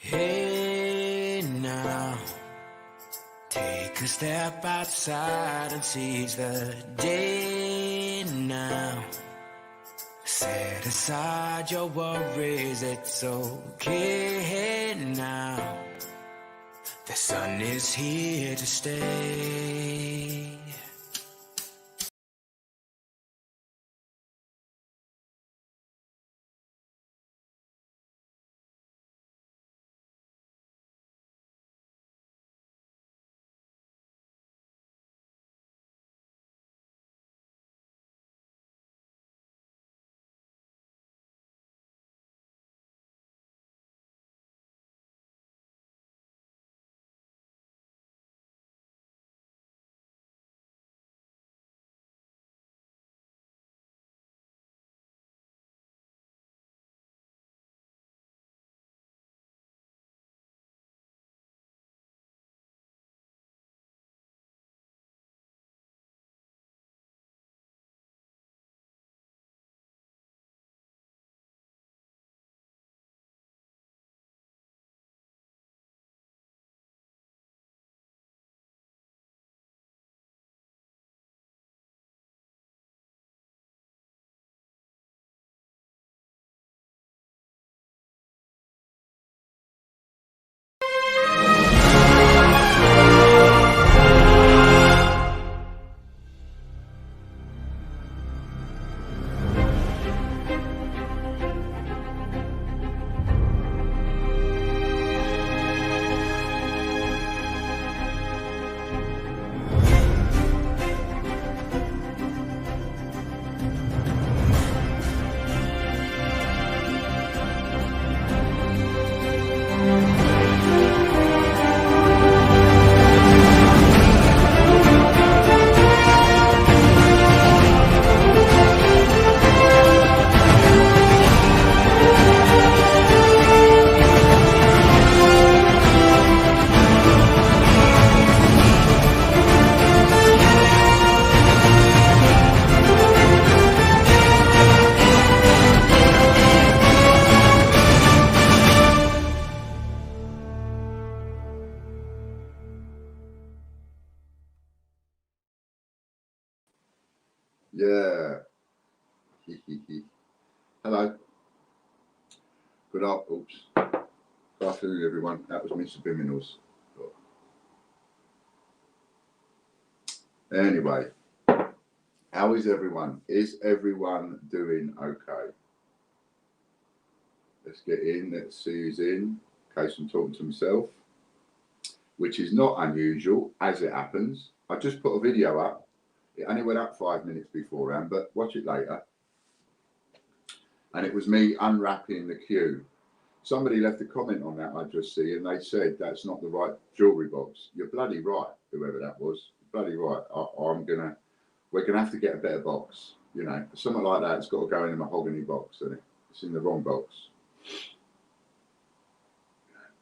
Hey now, take a step outside and seize the day now. Set aside your worries, it's okay now. The sun is here to stay. Yeah. Hello. Good afternoon. Oops. Good afternoon, everyone. That was Mr. Biminals. Anyway, how is everyone? Is everyone doing okay? Let's get in. Let's see who's in. In case I'm talking to myself, which is not unusual, as it happens. I just put a video up. It only went up 5 minutes beforehand, but watch it later. And it was me unwrapping the queue. Somebody left a comment on that I just see, and they said that's not the right jewellery box. You're bloody right, whoever that was. Bloody right. We're gonna have to get a better box. You know, something like that. It's got to go in a mahogany box, isn't it? It's in the wrong box.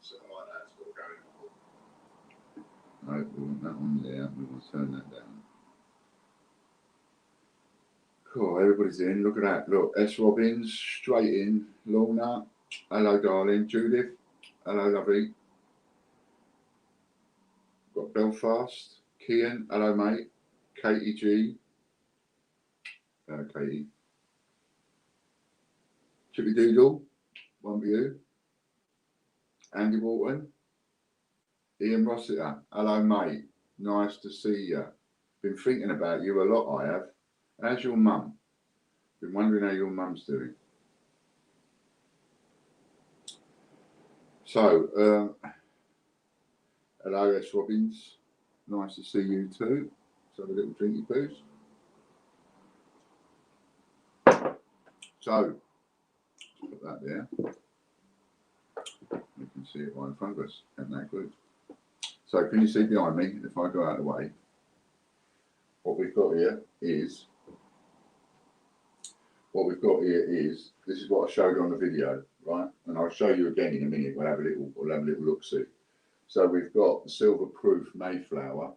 Something like that. It's got to go in a mahogany. No, we want that one there. We want to turn that down. Cool. Everybody's in. Look at that. Look, S. Robbins straight in. Lorna. Hello, darling. Judith. Hello, lovey. Got Belfast. Kian. Hello, mate. Katie G. Katie. Chippy Doodle. One for you. Andy Walton. Ian Rossiter. Hello, mate. Nice to see you. Been thinking about you a lot, I have. How's your mum? Been wondering how your mum's doing. So, hello, S. Robbins. Nice to see you too. Let's have a little drinky poos. So, put that there. You can see it right in front of us. Isn't that good? So, can you see behind me if I go out of the way? What we've got here is, this is what I showed on the video, right? And I'll show you again in a minute. We'll have a little look see. So we've got the silver proof Mayflower,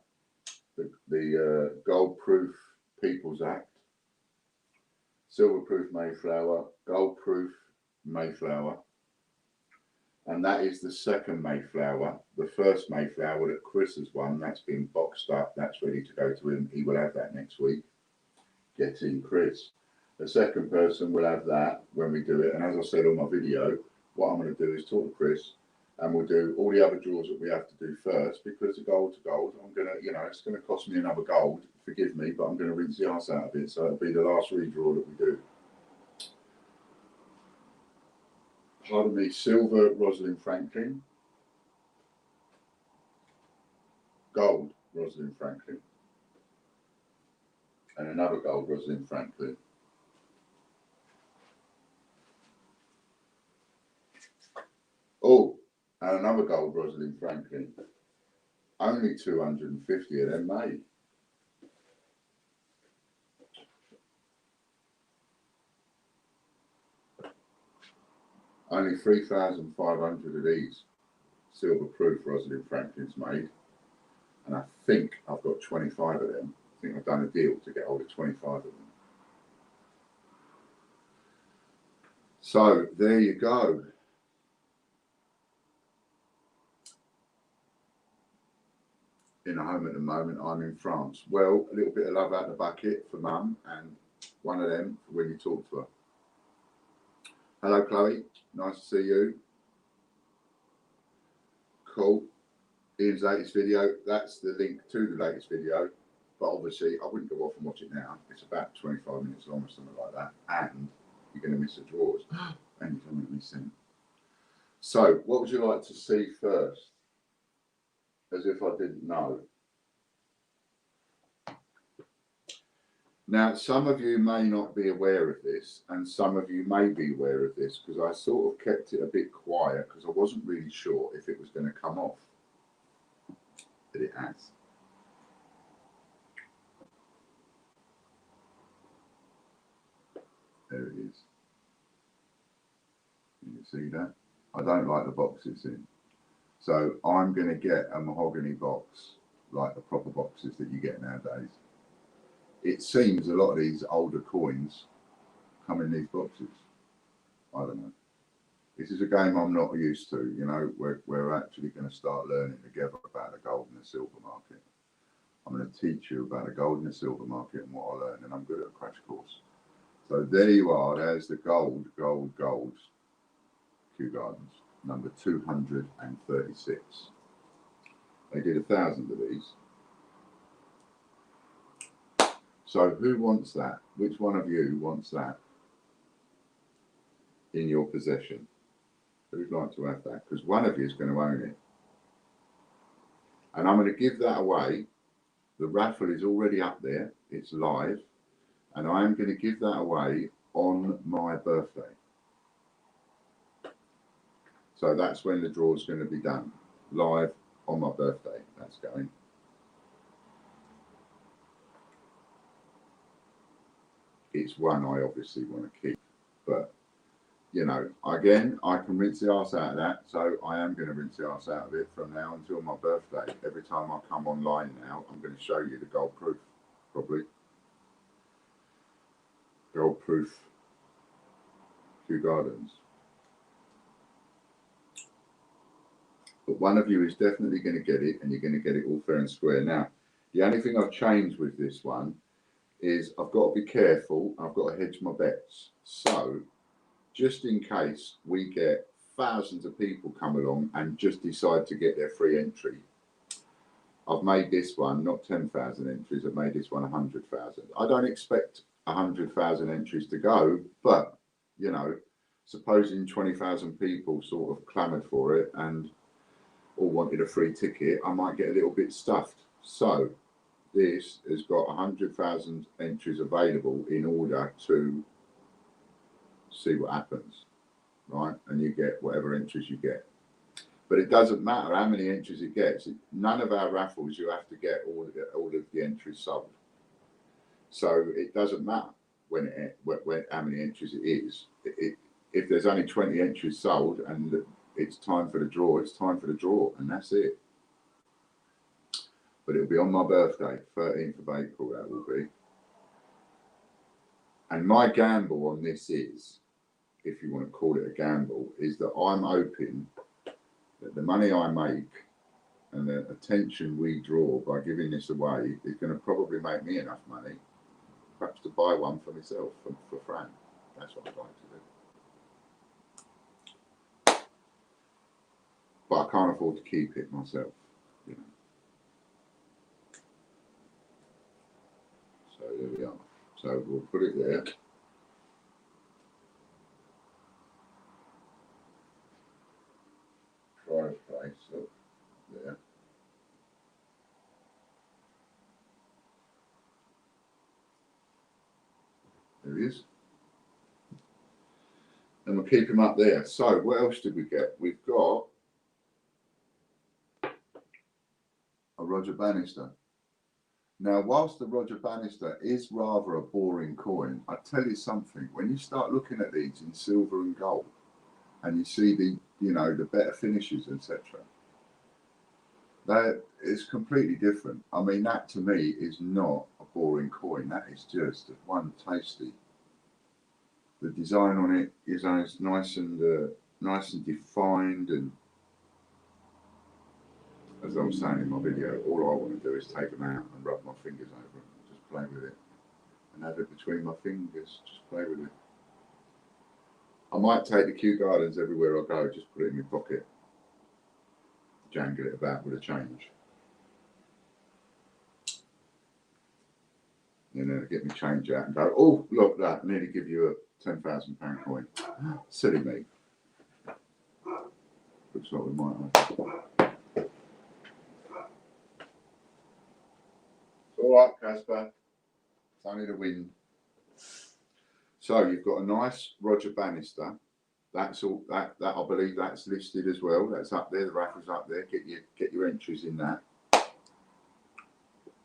the gold proof People's Act, silver proof Mayflower, gold proof Mayflower, And that is the second Mayflower. The first Mayflower that Chris has won, that's been boxed up, that's ready to go to him. He will have that next week. Get in, Chris. The second person will have that when we do it. And as I said on my video, what I'm going to do is talk to Chris, and we'll do all the other draws that we have to do first, because the gold to gold, I'm going to, it's going to cost me another gold, forgive me, but I'm going to rinse the arse out of it. So it'll be the last redraw that we do. Pardon me, silver Rosalind Franklin. Gold Rosalind Franklin. And another gold Rosalind Franklin. Oh, and another gold Rosalind Franklin. Only 250 of them made. Only 3,500 of these silver proof Rosalind Franklin's made. And I think I've got 25 of them. I think I've done a deal to get hold of 25 of them. So there you go. In a home at the moment, I'm in France. Well, a little bit of love out the bucket for Mum, and one of them for when you talk to her. Hello, Chloe. Nice to see you. Cool. Ian's latest video. That's the link to the latest video. But obviously, I wouldn't go off and watch it now. It's about 25 minutes long or something like that. And you're going to miss the draws. And you're going to miss them. So, what would you like to see first? As if I didn't know. Now, some of you may not be aware of this, and some of you may be aware of this, because I sort of kept it a bit quiet because I wasn't really sure if it was going to come off. But it has. There it is. You can see that? I don't like the box it's in. So I'm going to get a mahogany box, like the proper boxes that you get nowadays. It seems a lot of these older coins come in these boxes. I don't know. This is a game I'm not used to, we're actually going to start learning together about the gold and the silver market. I'm going to teach you about the gold and the silver market and what I learned, and I'm good at a crash course. So there you are, there's the gold, Kew Gardens, number 236. They did 1,000 of these. So who wants that? Which one of you wants that in your possession? Who'd like to have that? Because one of you is going to own it. And I'm going to give that away. The raffle is already up there. It's live. And I am going to give that away on my birthday. So that's when the draw is going to be done. Live on my birthday. That's going. It's one I obviously want to keep, but again, I can rinse the arse out of that, so I am going to rinse the arse out of it from now until my birthday. Every time I come online now, I'm going to show you the gold proof, probably. Gold proof Kew Gardens. But one of you is definitely going to get it, and you're going to get it all fair and square. Now, the only thing I've changed with this one is I've got to be careful. I've got to hedge my bets. So, just in case we get thousands of people come along and just decide to get their free entry, I've made this one not 10,000 entries. I've made this one 100,000. I don't expect 100,000 entries to go, but supposing 20,000 people sort of clamoured for it and all wanted a free ticket, I might get a little bit stuffed. So this has got 100,000 entries available in order to see what happens, right? And you get whatever entries you get. But it doesn't matter how many entries it gets. None of our raffles you have to get all of the entries sold. So it doesn't matter when how many entries it is. If there's only 20 entries sold and it's time for the draw, it's time for the draw, and that's it. But it'll be on my birthday, 13th of April, that will be. And my gamble on this is, if you want to call it a gamble, is that I'm hoping that the money I make and the attention we draw by giving this away is going to probably make me enough money, perhaps to buy one for myself, for Fran. That's what I'd like to do. But I can't afford to keep it myself, you know. So there we are. So we'll put it there. Fireplace up there. There he is. And we'll keep him up there. So what else did we get? We've got a Roger Bannister. Now, whilst the Roger Bannister is rather a boring coin, I tell you something, when you start looking at these in silver and gold, and you see the, you know, the better finishes, etc., that is completely different. I mean, that to me is not a boring coin. That is just one tasty. The design on it is nice and defined, and as I was saying in my video, all I want to do is take them out and rub my fingers over them, just play with it, and have it between my fingers, just play with it. I might take the Kew Gardens everywhere I go, just put it in my pocket, jangle it about with a change. And then get my change out and go, oh, look, that, nearly give you a £10,000 coin. Silly me. Looks like we might have. It's all right, Casper. It's only the wind. So you've got a nice Roger Bannister. That's all. That I believe that's listed as well. That's up there. The raffle's up there. Get your entries in that.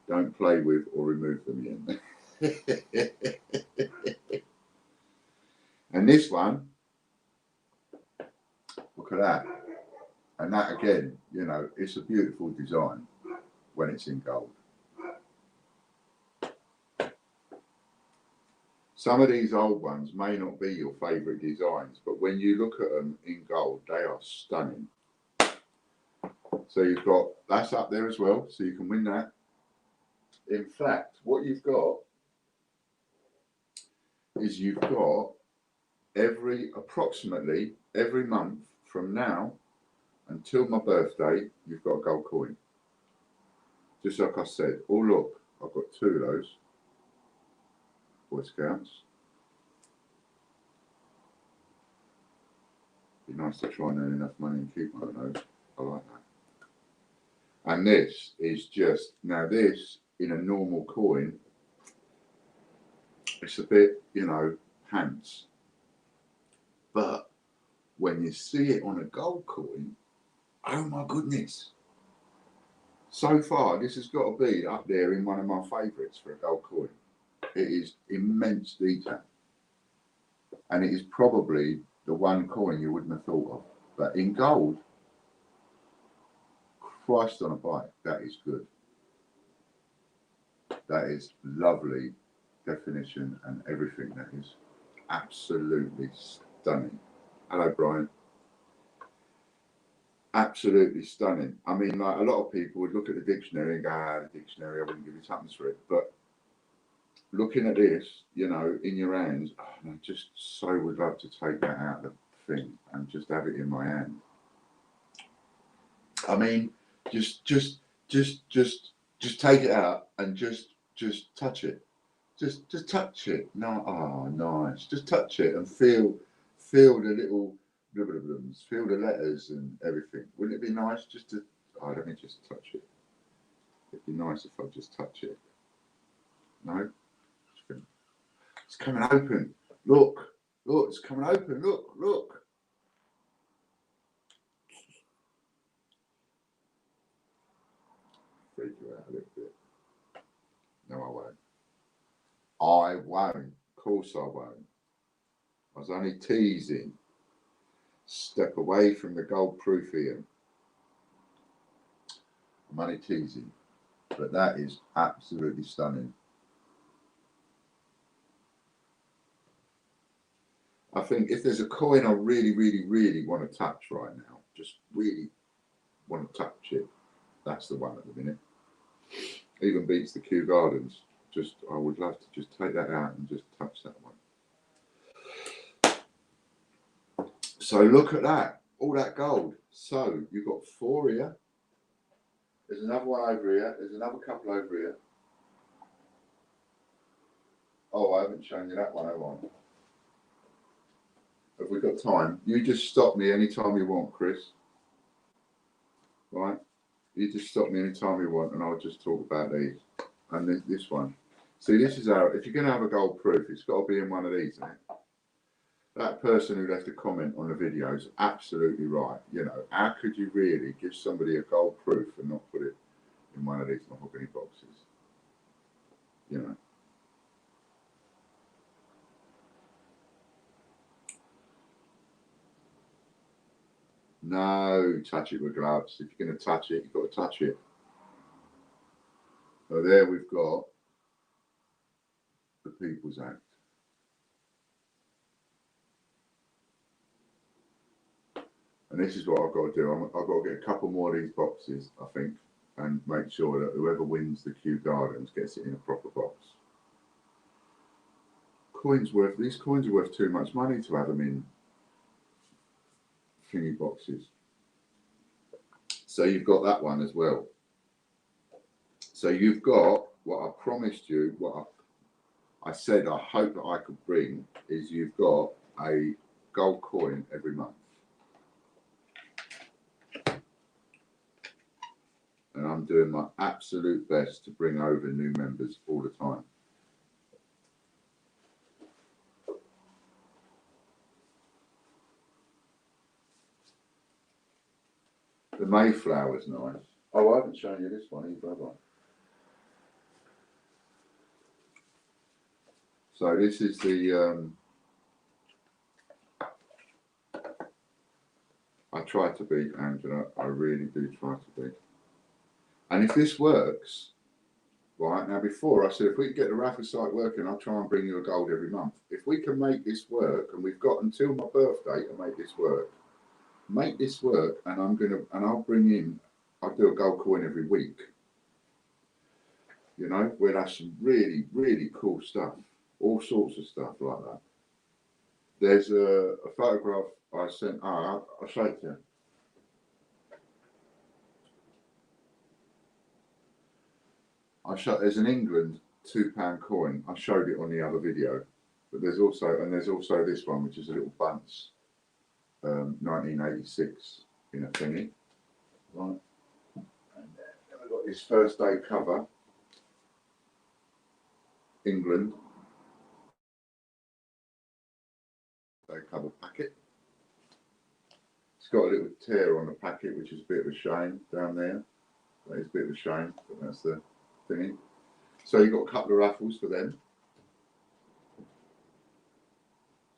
Don't play with or remove them yet. And this one, look at that. And that again, you know, it's a beautiful design when it's in gold. Some of these old ones may not be your favourite designs, but when you look at them in gold, they are stunning. So you've got, that's up there as well, so you can win that. In fact, what you've got is you've got approximately every month from now until my birthday, you've got a gold coin. Just like I said. Oh look, I've got 2 of those Boy Scouts. Be nice to try and earn enough money and keep one of those. I like that. And this is just, now this in a normal coin, it's a bit, you know, pants. But when you see it on a gold coin, oh my goodness. So far, this has got to be up there in one of my favourites for a gold coin. It is immense detail. And it is probably the one coin you wouldn't have thought of. But in gold, Christ on a bike, that is good. That is lovely definition and everything. That is absolutely stunning. Hello, Brian. Absolutely stunning. I mean, like, a lot of people would look at the dictionary and go, the dictionary, I wouldn't give you tuppence for it. But looking at this, you know, in your hands, I just so would love to take that out of the thing and just have it in my hand. I mean, just take it out and just touch it. Just touch it. No, oh, nice. Just touch it and feel the little feel the letters and everything. Wouldn't it be nice just to? Oh, let me just touch it. It'd be nice if I just touch it. No, it's coming open. Look, it's coming open. Look. Freak you out a little bit. No, I won't. I won't. Of course I won't. I was only teasing. Step away from the gold proof here. I'm only teasing. But that is absolutely stunning. I think if there's a coin I really want to touch right now, just really want to touch it. That's the one at the minute. Even beats the Kew Gardens. Just, I would love to just take that out and just touch that one. So look at that, all that gold. So you've got 4 here. There's another one over here. There's another couple over here. Oh, I haven't shown you that one, have I? Have we got time? You just stop me anytime you want, Chris. Right? You just stop me anytime you want and I'll just talk about these. And this one. See, this is how, if you're going to have a gold proof, it's got to be in one of these, isn't it? That person who left a comment on the video is absolutely right. You know, how could you really give somebody a gold proof and not put it in one of these mahogany boxes? You know. No, touch it with gloves. If you're going to touch it, you've got to touch it. So there we've got the People's Act. And this is what I've got to do. I've got to get a couple more of these boxes, I think, and make sure that whoever wins the Kew Gardens gets it in a proper box. These coins are worth too much money to have them in thingy boxes. So you've got that one as well. So you've got what I promised you, what I said I hope that I could bring, is you've got a gold coin every month. And I'm doing my absolute best to bring over new members all the time. The Mayflower's nice. Oh, I haven't shown you this one either, have I? So this is the, I try to beat Angela, I really do try to beat. And if this works, right, now before I said if we can get the raffle site working, I'll try and bring you a gold every month. If we can make this work, and we've got until my birthday to make this work, and I'll bring in, I'll do a gold coin every week. You know, we'll have some really, really cool stuff, all sorts of stuff like that. There's a photograph I sent, I'll show it to you. There's an England £2 coin. I showed it on the other video, but there's also this one, which is a little Bunce, 1986 in a thingy, right? And then I've got this first day cover, England, day cover packet. It's got a little tear on the packet, which is a bit of a shame down there. That is a bit of a shame, but that's the thingy. So you've got a couple of raffles for them.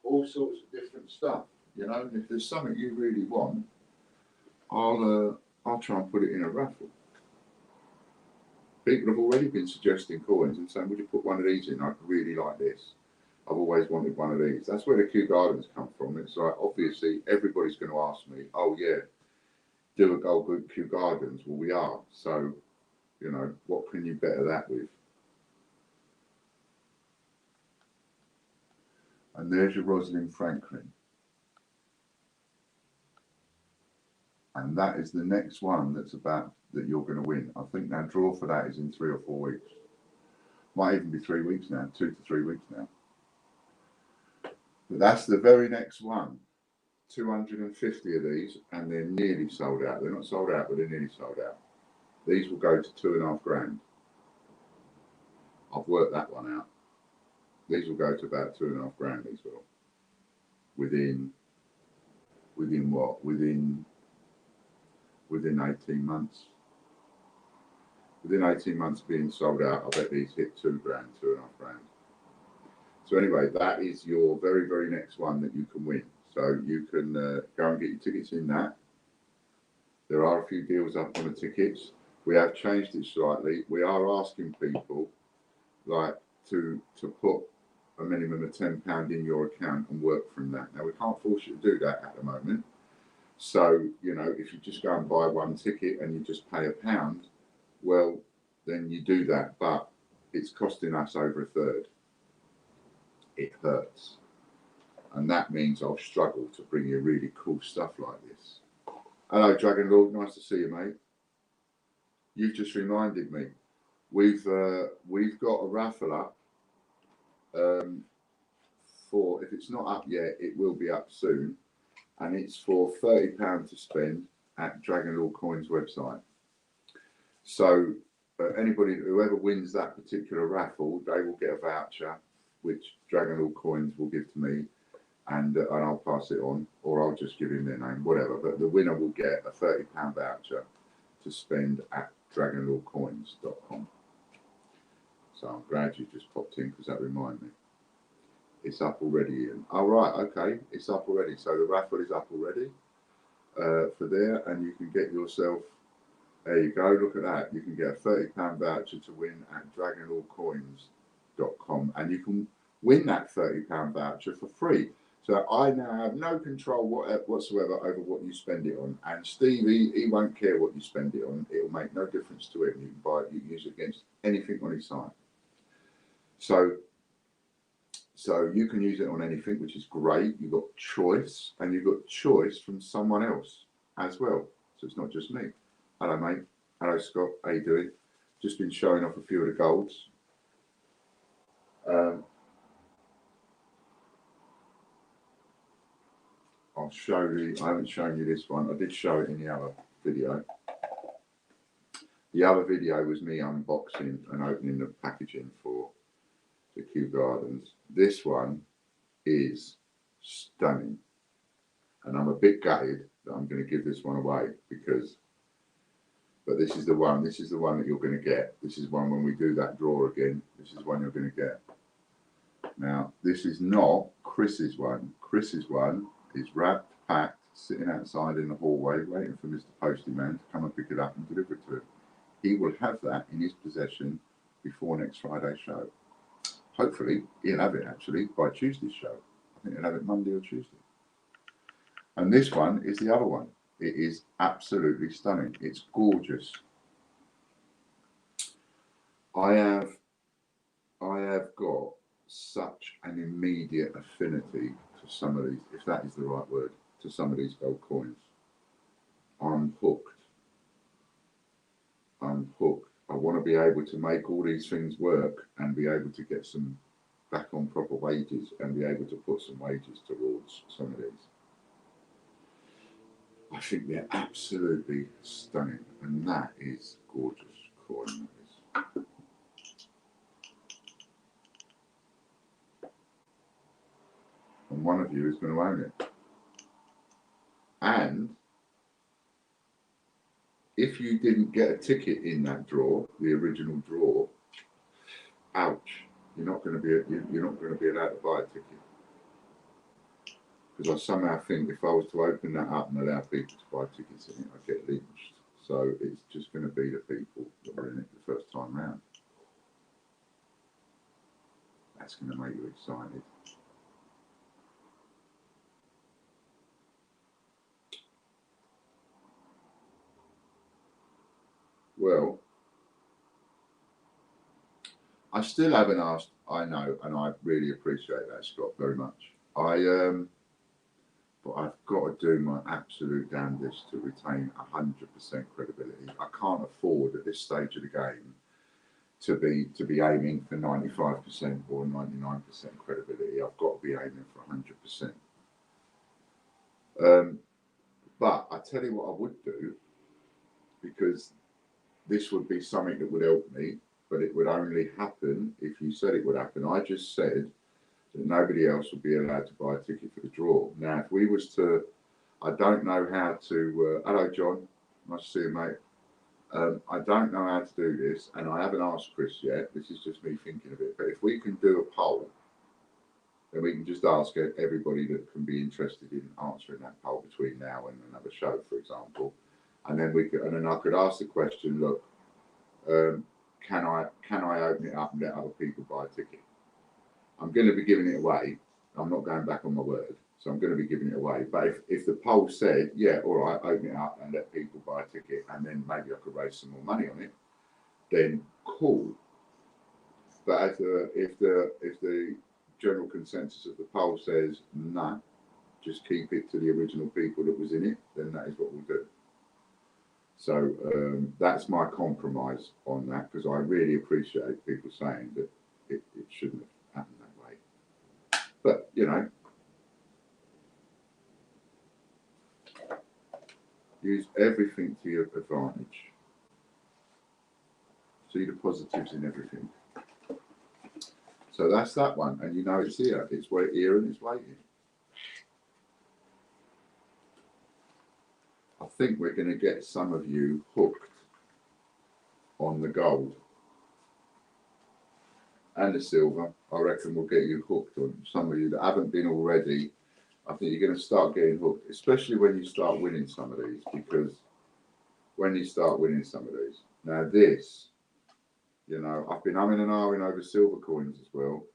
All sorts of different stuff, you know. If there's something you really want, I'll try and put it in a raffle. People have already been suggesting coins and saying, would you put one of these in? I'd really like this. I've always wanted one of these. That's where the Kew Gardens come from. It's like, obviously, everybody's going to ask me, oh yeah, do a gold Kew Gardens. Well, we are. So, you know, what can you better that with? And there's your Rosalind Franklin. And that is the next one that you're going to win. I think our draw for that is in 3 or 4 weeks. Might even be 3 weeks now, 2 to 3 weeks now. But that's the very next one. 250 of these, and they're nearly sold out. They're not sold out, but they're nearly sold out. These will go to 2.5 grand. I've worked that one out. These will go to about 2.5 grand. These will. Within what? Within 18 months. Within 18 months of being sold out, I bet these hit 2 grand, 2.5 grand. So anyway, that is your very, very next one that you can win. So you can go and get your tickets in that. There are a few deals up on the tickets. We have changed it slightly. We are asking people like to put a minimum of £10 in your account and work from that. Now we can't force you to do that at the moment, So, you know, if you just go and buy one ticket and you just pay £1, well, then you do that. But it's costing us over a third. It hurts. And that means I'll struggle to bring you really cool stuff like this. Hello, Dragon Lord. Nice to see you, mate. You've just reminded me. We've got a raffle up. For, if it's not up yet, it will be up soon, and it's for £30 to spend at Dragon Lord Coins website. So anybody, whoever wins that particular raffle, they will get a voucher, which Dragon Lord Coins will give to me, and I'll pass it on, or I'll just give him their name, whatever. But the winner will get a £30 voucher to spend at dragonlordcoins.com. So I'm glad you just popped in, because that reminded me. It's up already, Ian. Oh, right, okay, it's up already. So the raffle is up already for there, and you can get yourself, there you go, look at that. You can get a £30 voucher to win at dragonlordcoins.com, and you can win that £30 voucher for free. So I now have no control whatsoever over what you spend it on. And Steve, he won't care what you spend it on. It'll make no difference to him. You can buy it, you can use it against anything on his site. So you can use it on anything, which is great. You've got choice, and you've got choice from someone else as well. So it's not just me. Hello, mate. Hello, Scott. How you doing? Just been showing off a few of the golds. I'll show you. I haven't shown you this one. I did show it in the other video. The other video was me unboxing and opening the packaging for the Kew Gardens. This one is stunning, and I'm a bit gutted that I'm going to give this one away, but this is the one that you're going to get. This is one when we do that draw again. This is one you're going to get. Now, this is not Chris's one. Chris's one is wrapped, packed, sitting outside in the hallway, waiting for Mr. Postman to come and pick it up and deliver it to him. He will have that in his possession before next Friday's show. Hopefully, he'll have it actually by Tuesday's show. I think he'll have it Monday or Tuesday. And this one is the other one. It is absolutely stunning. It's gorgeous. I have got such an immediate affinity to some of these, if that is the right word, to some of these gold coins. I'm hooked. I'm hooked. I want to be able to make all these things work and be able to get some back on proper wages and be able to put some wages towards some of these. I think they're absolutely stunning, and that is gorgeous coin. And one of you is going to own it. And if you didn't get a ticket in that draw, the original draw, ouch! You're not going to be allowed to buy a ticket. Because I somehow think if I was to open that up and allow people to buy tickets in it, I'd get lynched. So it's just going to be the people that are in it the first time round. That's going to make you excited. Well, I still haven't asked, I know, and I really appreciate that, Scott, very much. But I've got to do my absolute damnedest to retain 100% credibility. I can't afford at this stage of the game to be aiming for 95% or 99% credibility. I've got to be aiming for 100%. But I tell you what I would do, because this would be something that would help me, but it would only happen if you said it would happen. I just said that nobody else would be allowed to buy a ticket for the draw. Now, if we was to, I don't know how to, hello John, nice to see you, mate. I don't know how to do this, and I haven't asked Chris yet. This is just me thinking of it. But if we can do a poll, then we can just ask everybody that can be interested in answering that poll between now and another show, for example. And then I could ask the question, look, can I open it up and let other people buy a ticket? I'm going to be giving it away. I'm not going back on my word. So I'm going to be giving it away. But if the poll said, yeah, all right, open it up and let people buy a ticket, and then maybe I could raise some more money on it, then cool. But if the general consensus of the poll says no, just keep it to the original people that was in it, then that is what we'll do. So that's my compromise on that, because I really appreciate people saying that it shouldn't have happened that way. But, you know, use everything to your advantage. See the positives in everything. So that's that one. And you know it's here. It's here and it's waiting. I think we're going to get some of you hooked on the gold and the silver. I reckon we'll get you hooked on. Some of you that haven't been already, I think you're going to start getting hooked, especially when you start winning some of these, because when you start winning some of these. Now this, you know, I've been umming and ahhing over silver coins as well.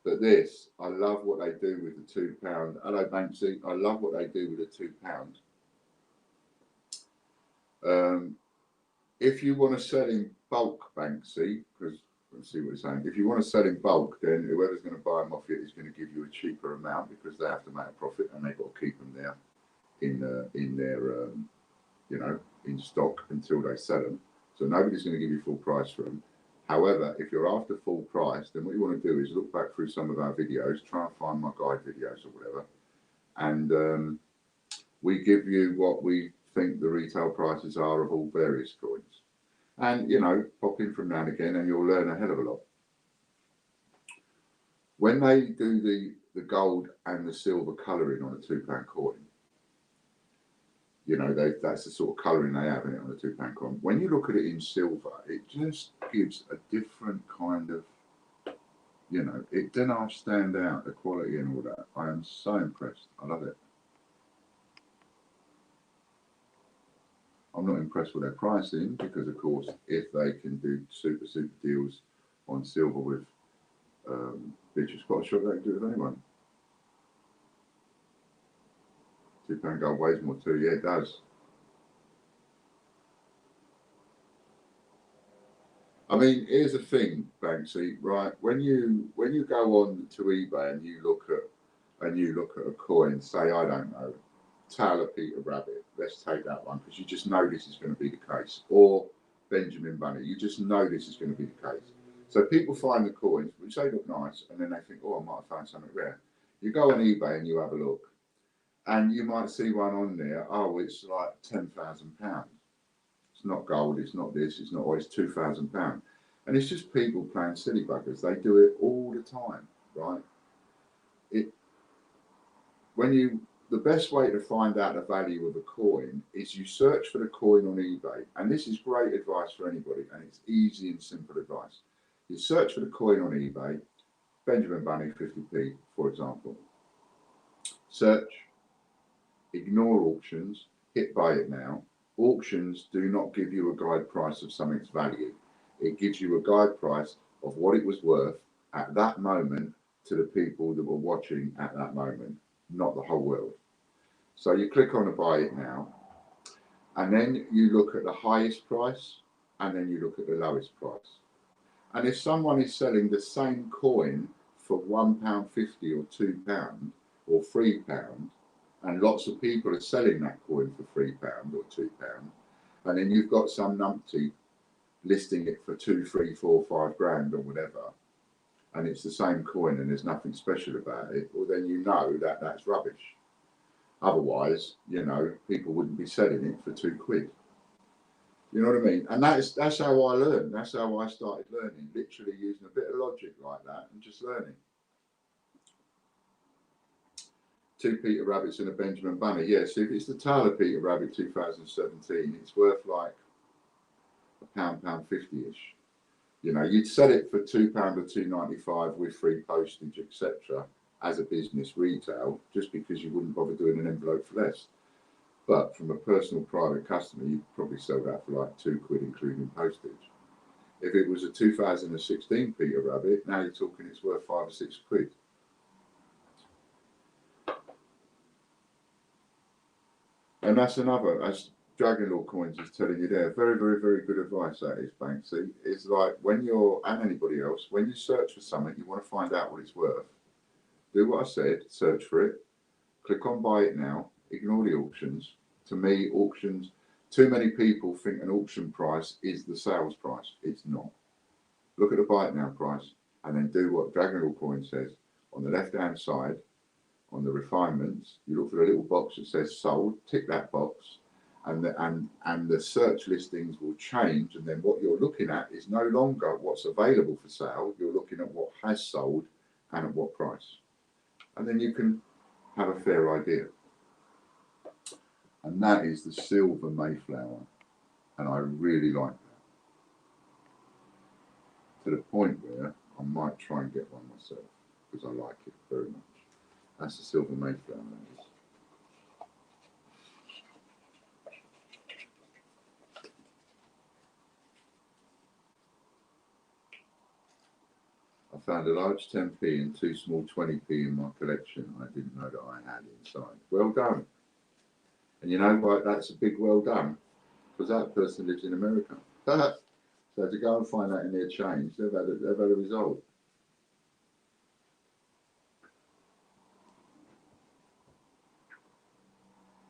But this, I love what they do with the £2. Hello, Banksy. I love what they do with the £2. If you want to sell in bulk, Banksy, because let's see what it's saying. If you want to sell in bulk, then whoever's going to buy them off you is going to give you a cheaper amount, because they have to make a profit and they've got to keep them there in their you know, in stock until they sell them. So nobody's going to give you full price for them. However, if you're after full price, then what you want to do is look back through some of our videos, try and find my guide videos or whatever, and we give you what we think the retail prices are of all various coins. And, you know, pop in from now and again and you'll learn a hell of a lot. When they do the gold and the silver colouring on a £2 coin, you know, that's the sort of colouring they have in it on a £2 coin. When you look at it in silver, it just gives a different kind of, you know, it doesn't stand out, the quality and all that. I am so impressed. I love it. I'm not impressed with their pricing, because, of course, if they can do super deals on silver with Beatrice, quite sure they can do it with anyone. £2 gold weighs more too. Yeah, it does. I mean, here's the thing, Banksy, right? When you go on to eBay and you look at a coin, say, I don't know, Taylor Peter Rabbit, let's take that one, because you just know this is going to be the case, or Benjamin Bunny, you just know this is going to be the case. So people find the coins, which they look nice, and then they think, oh, I might have found something rare. You go on eBay and you have a look, and you might see one on there, oh, it's like £10,000. It's not gold, it's not this, it's not, it's £2,000. And it's just people playing silly buggers. They do it all the time, right? The best way to find out the value of a coin is you search for the coin on eBay. And this is great advice for anybody, and it's easy and simple advice. You search for the coin on eBay, Benjamin Bunny 50p, for example. Search, ignore auctions, hit buy it now. Auctions do not give you a guide price of something's value. It gives you a guide price of what it was worth at that moment to the people that were watching at that moment, not the whole world. So you click on a buy it now, and then you look at the highest price, and then you look at the lowest price. And if someone is selling the same coin for £1.50 or £2 or £3, and lots of people are selling that coin for £3 or £2, and then you've got some numpty listing it for 2, 3, 4, 5 grand or whatever, and it's the same coin and there's nothing special about it, well, then you know that that's rubbish. Otherwise, you know, people wouldn't be selling it for £2. You know what I mean? And that's how I learned. That's how I started learning, literally using a bit of logic like that and just learning. 2 Peter Rabbits and a Benjamin Bunny. Yeah, so if it's the Taylor Peter Rabbit 2017, it's worth like £1.50-ish. You know, you'd sell it for £2 or £2.95 with free postage, etc., as a business retail, just because you wouldn't bother doing an envelope for less. But from a personal private customer, you'd probably sell that for like £2 including postage. If it was a 2016 Peter Rabbit, now you're talking it's worth £5 or £6. And that's another, as Dragon Lord Coins is telling you there, very, very, very good advice that is, Banksy. It's like when you're, and anybody else, when you search for something, you want to find out what it's worth. Do what I said, search for it, click on buy it now, ignore the auctions. To me, auctions, too many people think an auction price is the sales price. It's not. Look at the buy it now price and then do what Dragon Lord Coin says. On the left hand side, on the refinements, you look for the little box that says sold, tick that box, and the search listings will change, and then what you're looking at is no longer what's available for sale, you're looking at what has sold and at what price. And then you can have a fair idea. And that is the Silver Mayflower. And I really like that. To the point where I might try and get one myself, because I like it very much. That's the Silver Mayflower, that is. I found a large 10p and two small 20p in my collection I didn't know that I had inside. Well done. And you know what? That's a big well done, because that person lives in America. So to go and find that in their change, they've had a result.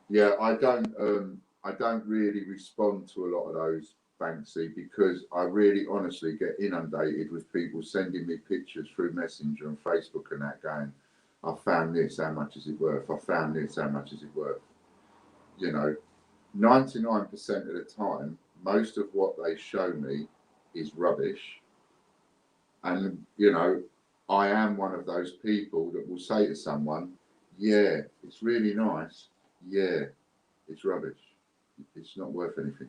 Yeah, I don't really respond to a lot of those, Banksy, because I really honestly get inundated with people sending me pictures through Messenger and Facebook and that going, I found this, how much is it worth? I found this, how much is it worth? You know, 99% of the time, most of what they show me is rubbish. And, you know, I am one of those people that will say to someone, yeah, it's really nice. Yeah, it's rubbish. It's not worth anything.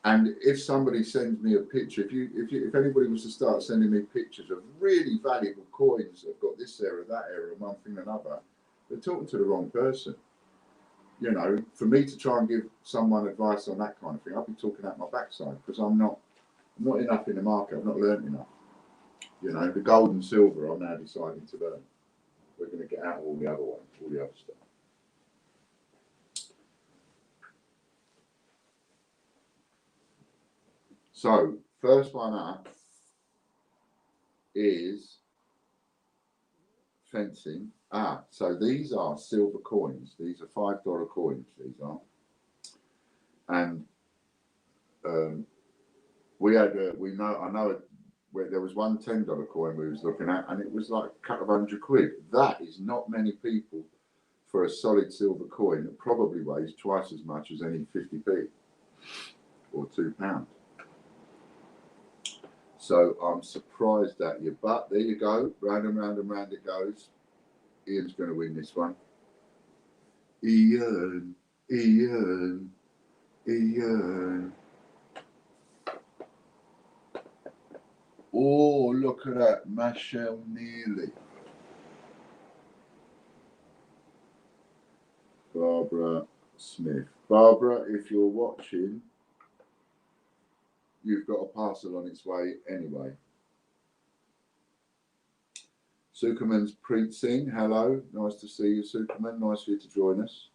And if somebody sends me a picture, if anybody was to start sending me pictures of really valuable coins that have got this error, that error, and one thing and another, they're talking to the wrong person. You know, for me to try and give someone advice on that kind of thing, I'll be talking out my backside, because I'm not enough in the market. I've not learned enough. You know, the gold and silver I'm now deciding to learn. We're going to get out of all the other ones, all the other stuff. So, first one up is fencing. So these are silver coins. These are $5 coins. These are, and I know where there was one $10 coin we was looking at, and it was like a couple of £100. That is not many people for a solid silver coin that probably weighs twice as much as any 50p or £2. So I'm surprised at you, but there you go, round and round and round it goes. Ian's going to win this one. Ian. Oh, look at that, Machel Neely. Barbara Smith. Barbara, if you're watching, you've got a parcel on its way anyway. Sukerman's Preet Singh, hello. Nice to see you, Sukerman. Nice for you to join us.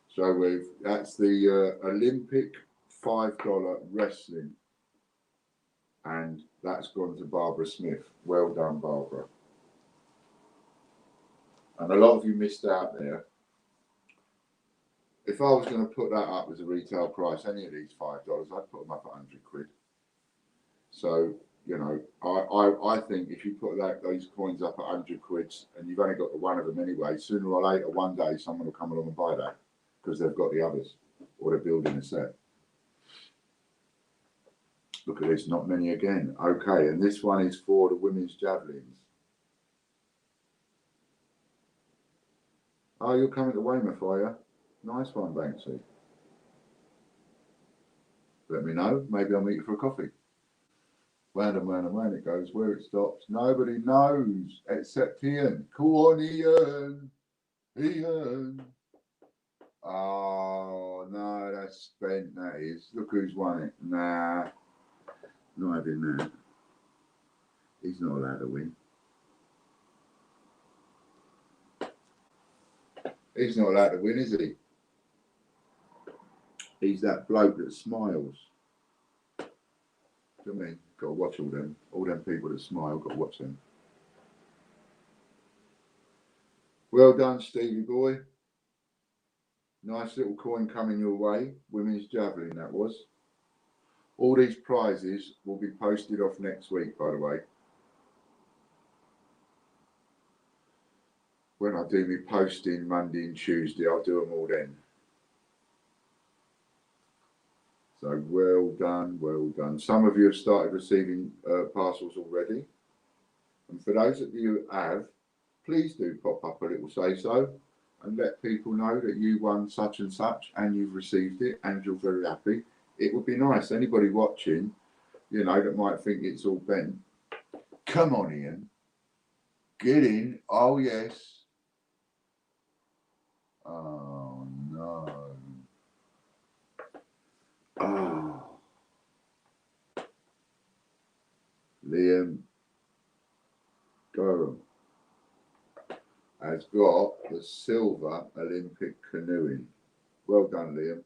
So that's the Olympic $5 wrestling. And that's gone to Barbara Smith. Well done, Barbara. And a lot of you missed out there. If I was going to put that up as a retail price, any of these $5, I'd put them up at £100. So, you know, I think if you put those coins up at £100 and you've only got the one of them anyway, sooner or later, one day, someone will come along and buy that because they've got the others or they're building a set. Look at this, not many again. Okay, and this one is for the women's javelins. Oh, you're coming to Weymouth, are you? Nice one, Banksy. Let me know. Maybe I'll meet you for a coffee. Round and round and round it goes. Where it stops, nobody knows except Ian. Come on, Ian. Ian. Oh, no, that's spent, that is. Look who's won it. Nah, not having that. He's not allowed to win. He's not allowed to win, is he? He's that bloke that smiles. Do you know what I mean? Got to watch all them people that smile. Got to watch them. Well done, Stevie boy. Nice little coin coming your way. Women's javelin, that was. All these prizes will be posted off next week, by the way. When I do my posting Monday and Tuesday, I'll do them all then. So well done, well done. Some of you have started receiving parcels already. And for those of you who have, please do pop up a little say-so and let people know that you won such and such and you've received it and you're very happy. It would be nice. Anybody watching, you know, that might think it's all bent. Come on, Ian. Get in. Oh, yes. Oh, no. Oh. Liam Durham has got the silver Olympic canoeing. Well done, Liam.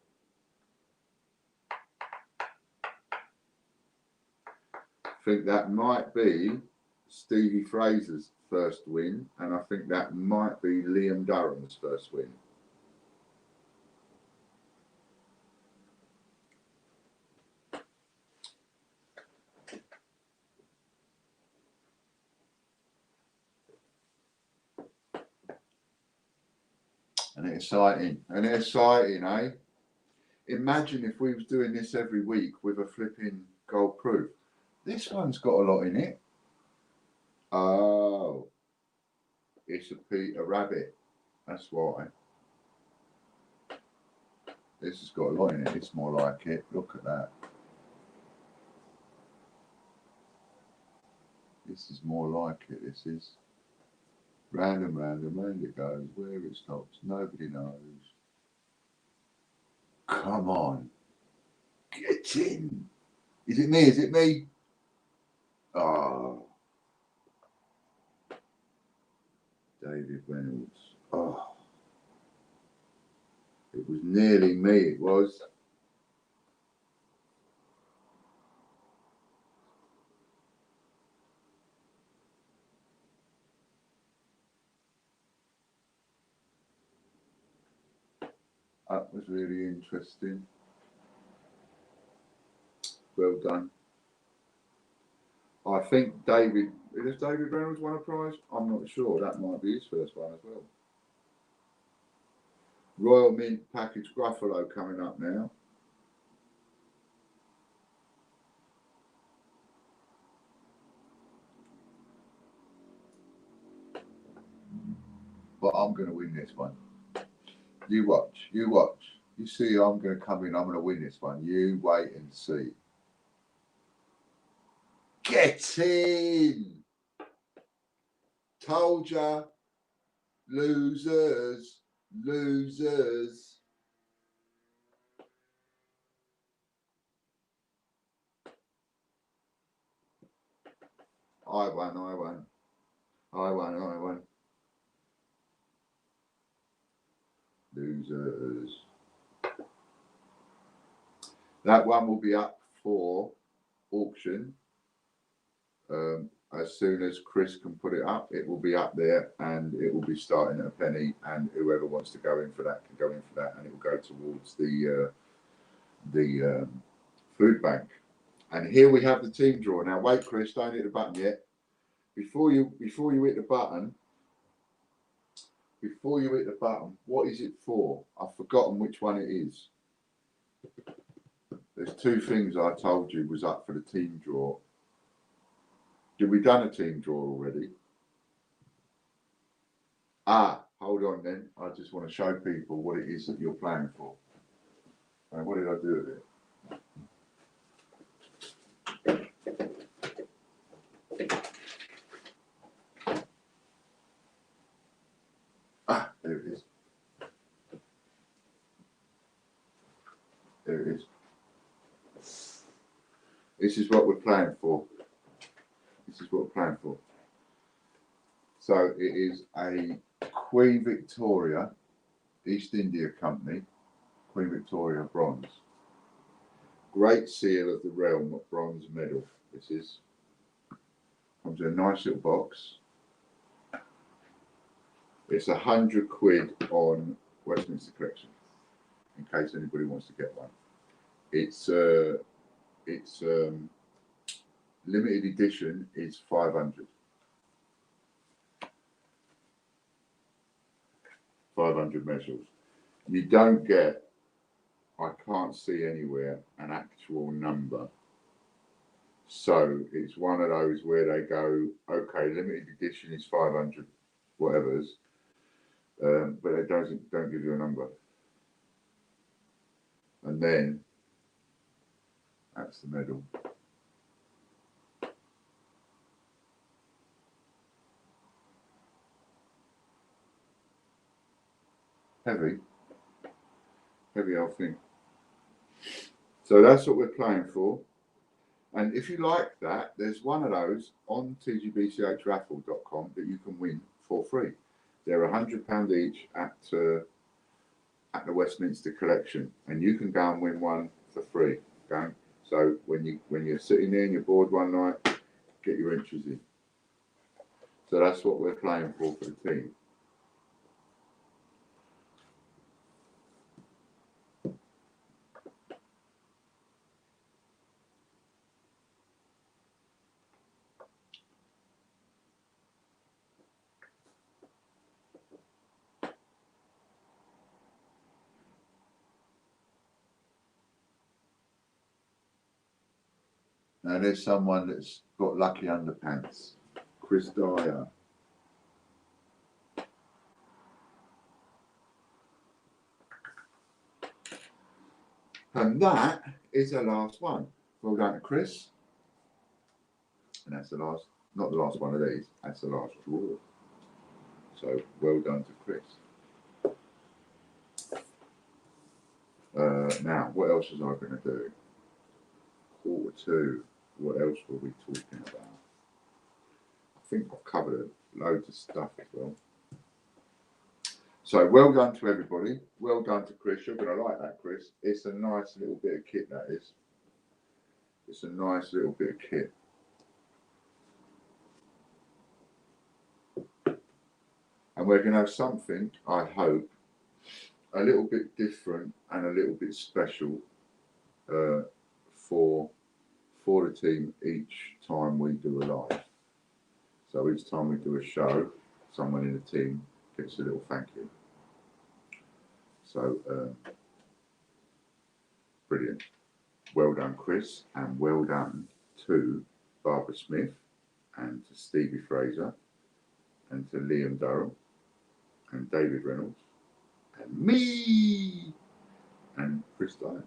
I think that might be Stevie Fraser's first win, and I think that might be Liam Durham's first win. And it's exciting, eh? Imagine if we was doing this every week with a flipping gold proof. This one's got a lot in it. Oh, it's a rabbit. That's why. This has got a lot in it. It's more like it. Look at that. This is more like it. This is round and round and round it goes. Where it stops, nobody knows. Come on. Get in. Is it me? Is it me? Oh. David Reynolds. Oh. It was nearly me, it was. That was really interesting. Well done. I think has David Reynolds won a prize? I'm not sure. That might be his first one as well. Royal Mint package Gruffalo coming up now. But I'm going to win this one. You watch. You watch. You see, I'm going to come in. I'm going to win this one. You wait and see. Get in! Told ya. Losers. Losers. I won. I won. I won. I won. Losers. That one will be up for auction. As soon as Chris can put it up, it will be up there and it will be starting at a penny, and whoever wants to go in for that can go in for that, and it will go towards the food bank. And here we have the team draw. Now wait, Chris, don't hit the button yet. Before you hit the button, what is it for? I've forgotten which one it is. There's two things I told you was up for the team draw. Did we done a team draw already? Hold on then. I just want to show people what it is that you're planning for. Right, what did I do with it? There it is. There it is. This is what we're planning for. This is what we're planning for. So it is a Queen Victoria East India Company, Queen Victoria bronze. Great Seal of the Realm bronze medal. This is. Comes in a nice little box. It's £100 on Westminster Collection, in case anybody wants to get one. It's limited edition is 500. 500 measures. You don't get, I can't see anywhere, an actual number. So it's one of those where they go, okay, limited edition is 500 whatever's, but it don't give you a number. And then that's the medal. Heavy, I think. So that's what we're playing for. And if you like that, there's one of those on tgbchraffle.com that you can win for free. They're £100 each at the Westminster Collection, and you can go and win one for free. Okay? So when you're sitting there and you're bored one night, get your entries in. So that's what we're playing for the team. Now there's someone that's got lucky underpants. Chris Dyer. And that is the last one. Well done to Chris. And that's the last, not the last one of these, that's the last draw. So well done to Chris. Now, what else was I going to do? 2:15. What else were we talking about? I think I've covered loads of stuff as well. So well done to everybody. Well done to Chris. You're going to like that, Chris. It's a nice little bit of kit, that is. It's a nice little bit of kit. And we're going to have something, I hope, a little bit different and a little bit special for the team each time we do a live. So each time we do a show, someone in the team gets a little thank you. So brilliant. Well done, Chris, and well done to Barbara Smith and to Stevie Fraser and to Liam Durham and David Reynolds and me and Chris Dyer.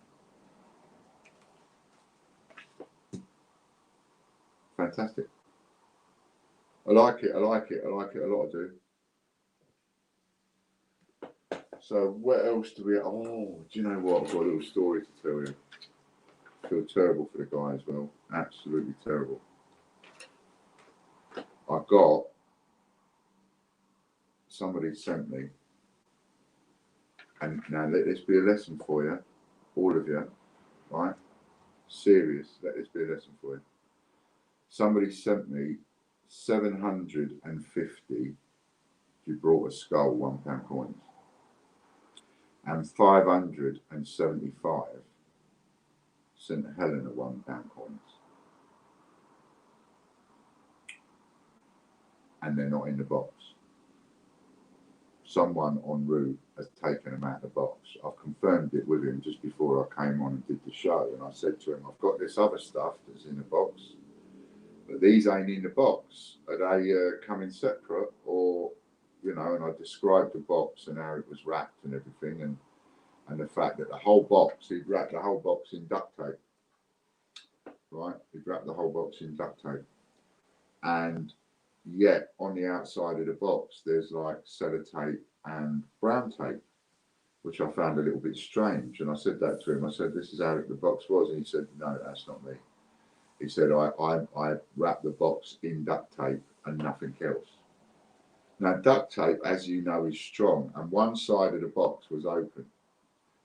Fantastic. I like it a lot, I do. So what else do we, oh, do you know what, I've got a little story to tell you. I feel terrible for the guy as well, absolutely terrible. I got, somebody sent me, and now let this be a lesson for you, all of you, right? Serious, let this be a lesson for you. Somebody sent me 750 Gibraltar Skull £1 coins and 575 St Helena £1 coins, and they're not in the box. Someone en route has taken them out of the box. I've confirmed it with him just before I came on and did the show, and I said to him, I've got this other stuff that's in the box, but these ain't in the box. Are they coming separate, or, you know? And I described the box and how it was wrapped and everything, and the fact that the whole box, he'd wrapped the whole box in duct tape, right? He'd wrapped the whole box in duct tape, and yet on the outside of the box there's like sellotape and brown tape, which I found a little bit strange. And I said that to him. I said, this is how the box was, and he said, no, that's not me. He said, I wrapped the box in duct tape and nothing else. Now, duct tape, as you know, is strong, and one side of the box was open.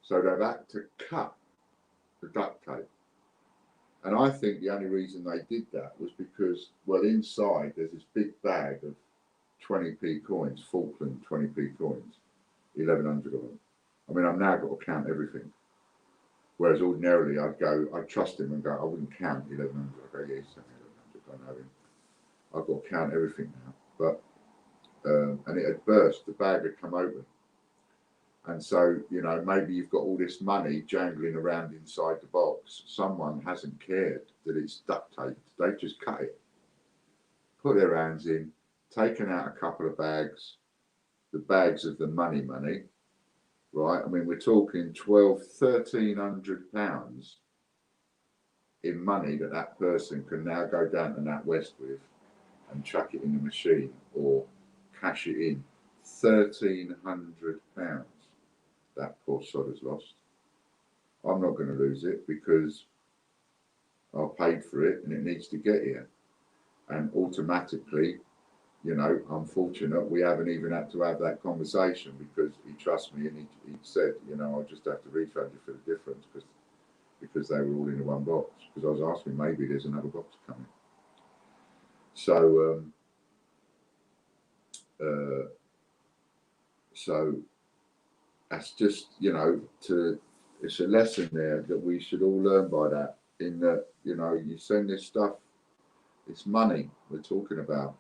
So they've had to cut the duct tape. And I think the only reason they did that was because, well, inside there's this big bag of 20p coins, Falkland 20p coins, 1,100 of them. I mean, I've now got to count everything. Whereas ordinarily I'd trust him and go, I wouldn't count 1,100. I go, yeah, he's sent me 1,100, I know him. I've got to count everything now. But, and it had burst, the bag had come open. And so, you know, maybe you've got all this money jangling around inside the box. Someone hasn't cared that it's duct taped. They've just cut it, put their hands in, taken out a couple of bags, the bags of the money, right? I mean, we're talking £1,300 in money that person can now go down to NatWest with and chuck it in the machine or cash it in. £1,300 that poor sod has lost. I'm not going to lose it because I paid for it and it needs to get here. And automatically, you know, I'm fortunate we haven't even had to have that conversation because he trusts me and he said, you know, I'll just have to refund you for the difference because they were all in the one box. Because I was asking, maybe there's another box coming. So, so that's just, you know, it's a lesson there that we should all learn by that. In that, you know, you send this stuff, it's money we're talking about.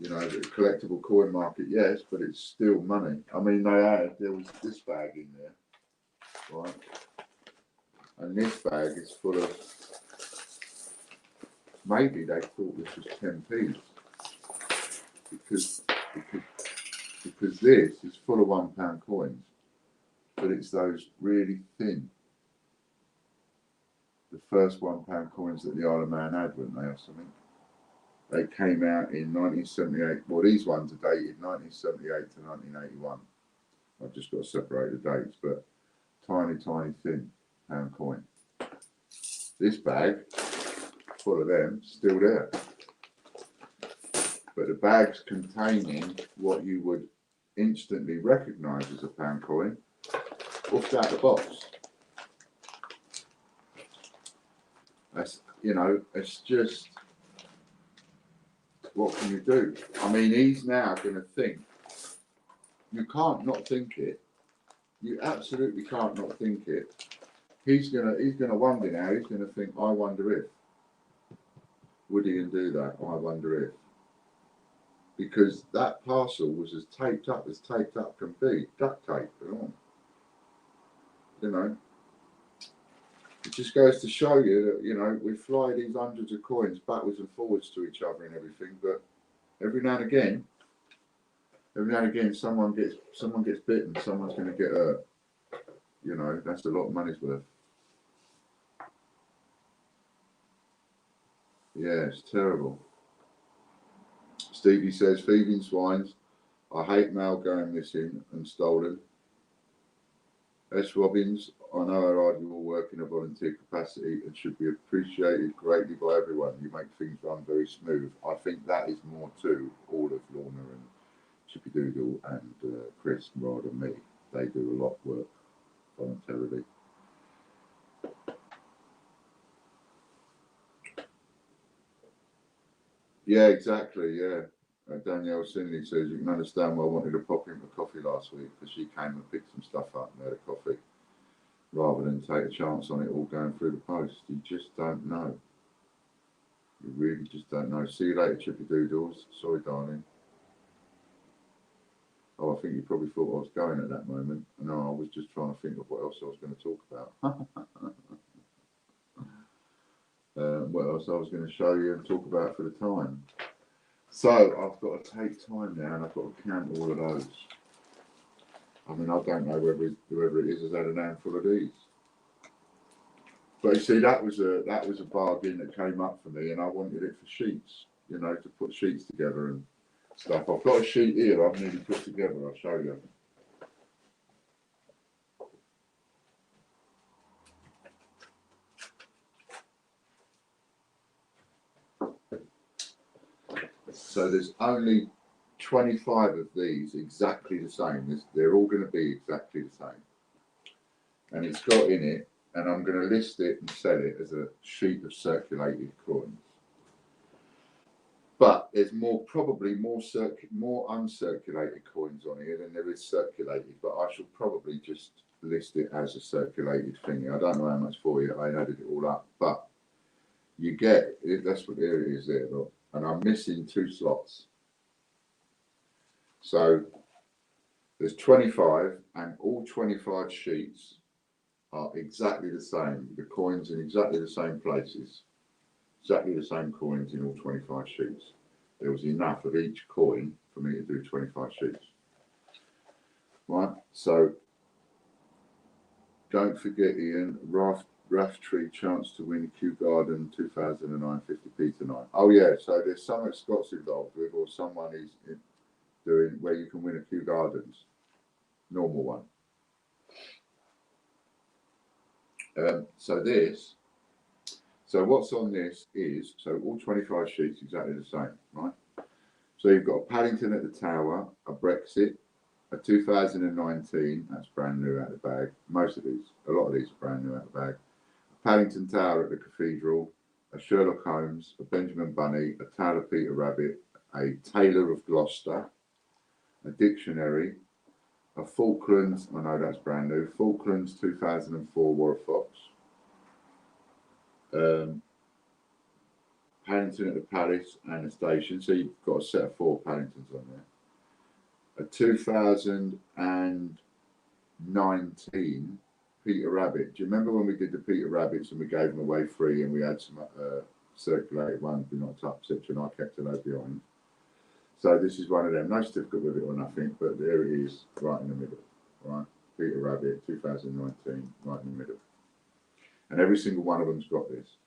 You know, the collectible coin market, yes, but it's still money. I mean, there was this bag in there, right? And this bag is full of, maybe they thought this was 10p because this is full of £1 coins, but it's those really thin, the first £1 coins that the Isle of Man had, weren't they, or something? They came out in 1978. Well, these ones are dated 1978 to 1981. I've just got to separate the dates, but tiny, tiny, thin pound coin. This bag, full of them, still there. But the bag's containing what you would instantly recognise as a pound coin, off out the box. That's, you know, it's just, what can you do? I mean, he's now going to think. You can't not think it. You absolutely can't not think it. He's gonna wonder now. He's gonna think, I wonder if. Would he do that? I wonder if. Because that parcel was as taped up can be, duct tape and all. You know. It just goes to show you that, you know, we fly these hundreds of coins backwards and forwards to each other and everything, but every now and again someone gets bitten, someone's going to get hurt. You know, that's a lot of money's worth. Yeah, it's terrible. Stevie says, feeding swines. I hate mail going missing and stolen. S. Robbins, I know how hard you all work in a volunteer capacity and should be appreciated greatly by everyone. You make things run very smooth. I think that is more to all of Lorna and Chippy Doodle and Chris, Rod and me. They do a lot of work voluntarily. Yeah, exactly, yeah. Danielle Sinley says, you can understand why I wanted to pop in for coffee last week because she came and picked some stuff up and had a coffee rather than take a chance on it all going through the post. You just don't know. You really just don't know. See you later, Chippy Doodles. Sorry, darling. Oh, I think you probably thought I was going at that moment. No, I was just trying to think of what else I was going to talk about. What else I was going to show you and talk about for the time. So I've got to take time now and I've got to count all of those. I mean, I don't know whoever it is has had an handful of these. But you see, that was a bargain that came up for me, and I wanted it for sheets, you know, to put sheets together and stuff. I've got a sheet here I've nearly put together. I'll show you. So there's only 25 of these exactly the same. They're all going to be exactly the same. And it's got in it, and I'm going to list it and sell it as a sheet of circulated coins. But there's probably more uncirculated coins on here than there is circulated. But I shall probably just list it as a circulated thingy. I don't know how much for you. I added it all up, but you get it. That's what there it is there, look. And I'm missing 2 slots. So there's 25, and all 25 sheets are exactly the same. The coins in exactly the same places. Exactly the same coins in all 25 sheets. There was enough of each coin for me to do 25 sheets. Right, so don't forget, Ian, Raftree chance to win Kew Garden 2009 50p tonight. Oh yeah, so there's someone Scott's involved with, or someone is doing where you can win a Kew Gardens, normal one. So what's on this is, so all 25 sheets exactly the same, right? So you've got a Paddington at the Tower, a Brexit, a 2019, that's brand new out of the bag. Most of these, a lot of these are brand new out of the bag. A Paddington Tower at the Cathedral, a Sherlock Holmes, a Benjamin Bunny, a Tale of Peter Rabbit, a Taylor of Gloucester, a dictionary, a Falklands, I know that's brand new, Falklands 2004 War of Fox, Paddington at the Palace and the Station, so you've got a set of 4 Paddingtons on there. A 2019 Peter Rabbit. Do you remember when we did the Peter Rabbits and we gave them away free, and we had some circulated ones we knocked up, etc., and I kept a load behind? So this is one of them. No certificate with it or nothing, but there it is, right in the middle. Right, Peter Rabbit 2019, right in the middle. And every single one of them's got this.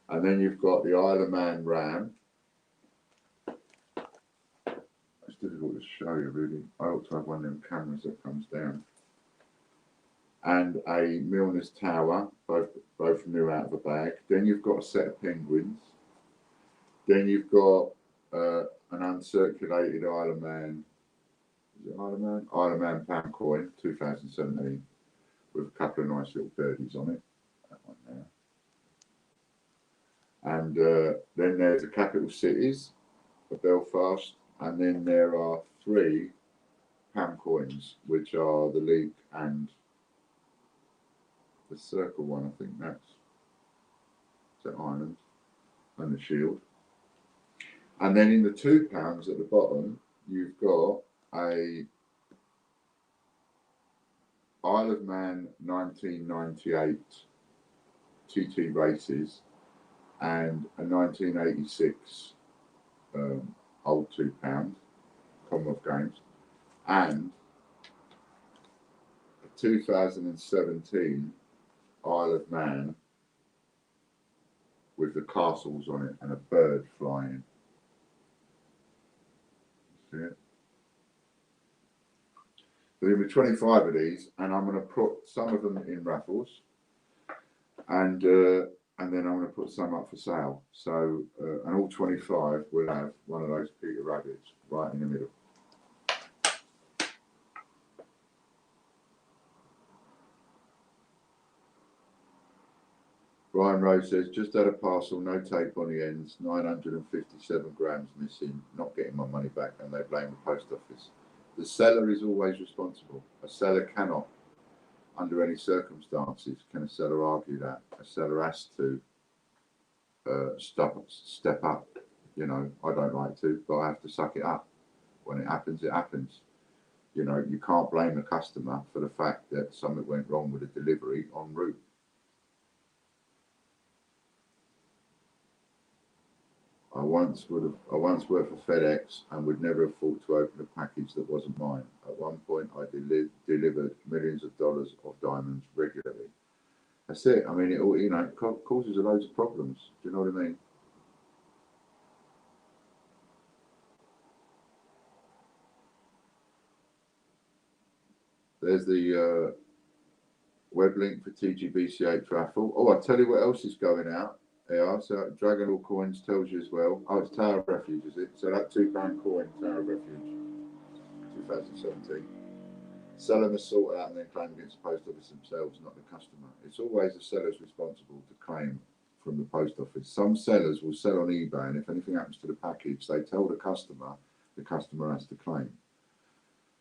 And then you've got the Isle of Man Ram. It's difficult to show you, really. I ought to have one of them cameras that comes down. And a Milner's Tower, both new out of a bag. Then you've got a set of penguins. Then you've got an uncirculated Isle of Man. Is it Isle of Man? Isle of Man pound coin, 2017, with a couple of nice little birdies on it. That one there. And then there's the capital cities of Belfast, and then there are 3 pound coins, which are the Leek and the circle one. I think that's Ireland, and the Shield. And then in the £2 at the bottom, you've got a Isle of Man 1998 TT races and a 1986 old £2 Commonwealth Games, and a 2017 Isle of Man with the castles on it and a bird flying. See it? There'll be 25 of these, and I'm going to put some of them in raffles, and then I'm going to put some up for sale. So, and all 25 will have one of those Peter Rabbits right in the middle. Brian Rose says, just had a parcel, no tape on the ends, 957 grams missing, not getting my money back, and they blame the post office. The seller is always responsible. A seller cannot, under any circumstances, can a seller argue that. A seller has to step up. You know, I don't like to, but I have to suck it up. When it happens, it happens. You know, you can't blame a customer for the fact that something went wrong with a delivery en route. I once worked for FedEx and would never have thought to open a package that wasn't mine. At one point, I delivered millions of dollars of diamonds regularly. That's it. I mean, it causes a loads of problems. Do you know what I mean? There's the web link for TGBC8 raffle. Oh, I'll tell you what else is going out. Yeah, so Dragon All Coins tells you as well. Oh, it's Tower of Refuge, is it? So that £2 coin, Tower of Refuge. 2017. Seller must sort out and then claim against the post office themselves, not the customer. It's always the seller's responsible to claim from the post office. Some sellers will sell on eBay, and if anything happens to the package, they tell the customer has to claim.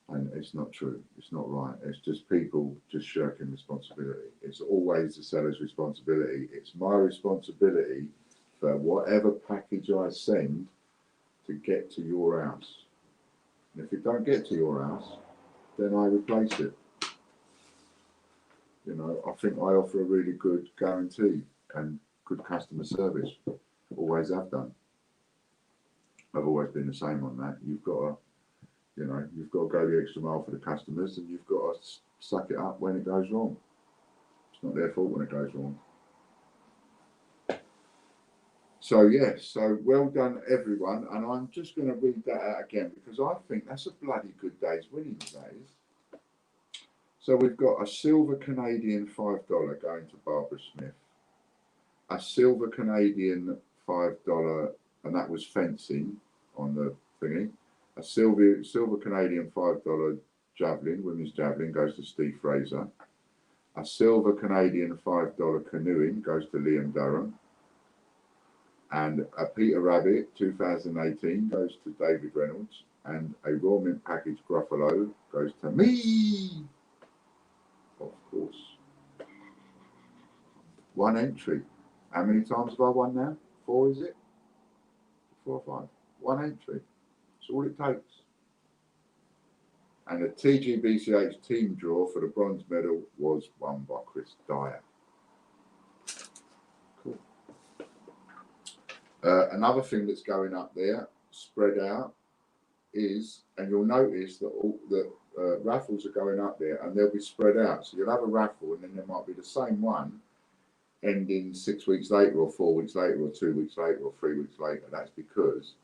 And it's not true. It's not right. It's just people just shirking responsibility. It's always the seller's responsibility. It's my responsibility for whatever package I send to get to your house. And if it don't get to your house, then I replace it. You know, I think I offer a really good guarantee and good customer service. Always have done. I've always been the same on that. You've got to, you know, you've got to go the extra mile for the customers, and you've got to suck it up when it goes wrong. It's not their fault when it goes wrong. So yes, so well done everyone, and I'm just going to read that out again because I think that's a bloody good day's winnings, that is. So we've got a silver Canadian $5 going to Barbara Smith, a silver Canadian $5, and that was fencing on the thingy. A silver Canadian $5 javelin, women's javelin, goes to Steve Fraser. A silver Canadian $5 canoeing goes to Liam Durham. And a Peter Rabbit 2018 goes to David Reynolds. And a Raw Mint Package Gruffalo goes to me. Of course. One entry. How many times have I won now? 4, is it? 4 or 5. One entry. That's all it takes. And the TGBCH team draw for the bronze medal was won by Chris Dyer. Cool. Another thing that's going up there, spread out, is, and you'll notice that all the raffles are going up there and they'll be spread out. So you'll have a raffle and then there might be the same one ending 6 weeks later or 4 weeks later or 2 weeks later or 3 weeks later. That's because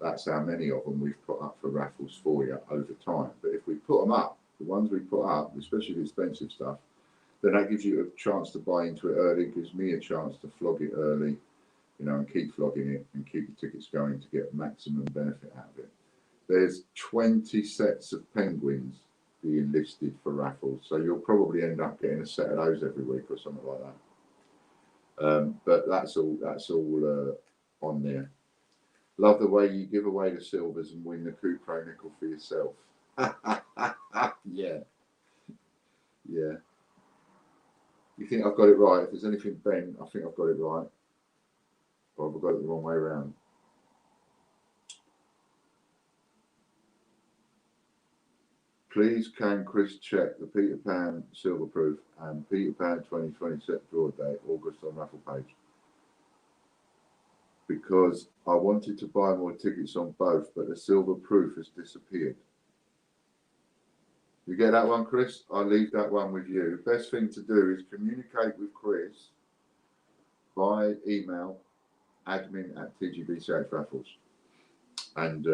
that's how many of them we've put up for raffles for you over time. But if we put them up, the ones we put up, especially the expensive stuff, then that gives you a chance to buy into it early, gives me a chance to flog it early, you know, and keep flogging it and keep the tickets going to get maximum benefit out of it. There's 20 sets of penguins being listed for raffles, so you'll probably end up getting a set of those every week or something like that. But that's all on there. Love the way you give away the silvers and win the coup pro nickel for yourself. Yeah. Yeah. You think I've got it right? If there's anything bent, I think I've got it right. Or have I got it the wrong way around? Please can Chris check the Peter Pan silver proof and Peter Pan 2020 set draw date, August on raffle page. Because I wanted to buy more tickets on both, but the silver proof has disappeared. You get that one, Chris? I'll leave that one with you. Best thing to do is communicate with Chris by email, admin@TGBCH Raffles. And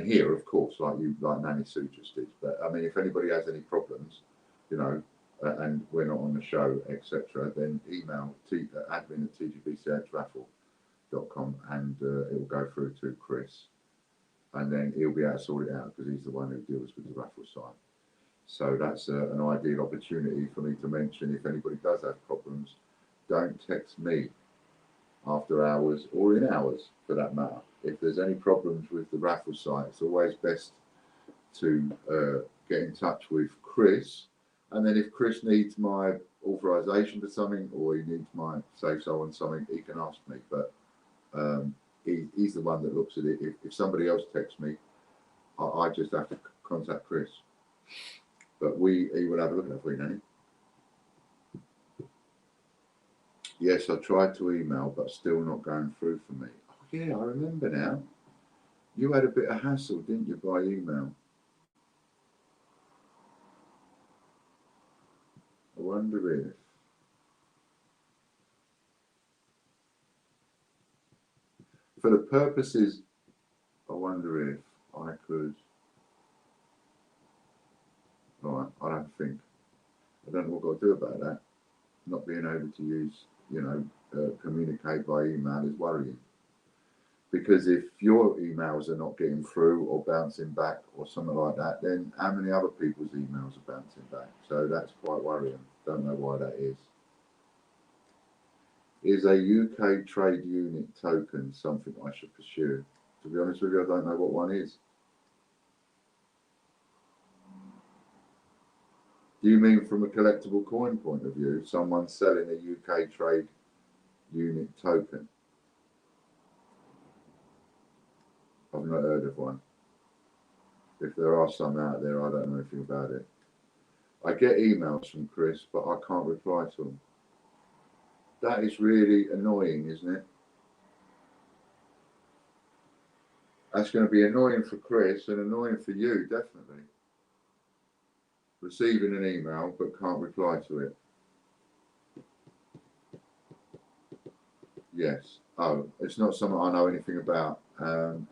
here, of course, like Nanny Sue just did. But I mean, if anybody has any problems, you know, and we're not on the show, etc., then email admin@TGBCHraffle.com and it will go through to Chris, and then he'll be able to sort it out because he's the one who deals with the raffle side. So that's an ideal opportunity for me to mention, if anybody does have problems, don't text me after hours or in hours for that matter. If there's any problems with the raffle site, it's always best to get in touch with Chris. And then if Chris needs my authorization for something or he needs my say-so on something, he can ask me. But he's the one that looks at it. If somebody else texts me, I just have to contact Chris. But he will have a look at that for you, Nanny. Yes, I tried to email, but still not going through for me. Oh, yeah, I remember now. You had a bit of hassle, didn't you, by email? I wonder if... For the purposes, I wonder if I could... Right, I'll have to think. I don't know what I've got to do about that. Not being able to use, you know, communicate by email is worrying. Because if your emails are not getting through or bouncing back or something like that, then how many other people's emails are bouncing back? So that's quite worrying. Don't know why that is. Is a UK trade unit token something I should pursue? To be honest with you, I don't know what one is. Do you mean from a collectible coin point of view, someone selling a UK trade unit token? I've not heard of one. If there are some out there, I don't know anything about it. I get emails from Chris, but I can't reply to them. That is really annoying, isn't it? That's going to be annoying for Chris and annoying for you, definitely. Receiving an email but can't reply to it. Yes. Oh, it's not something I know anything about.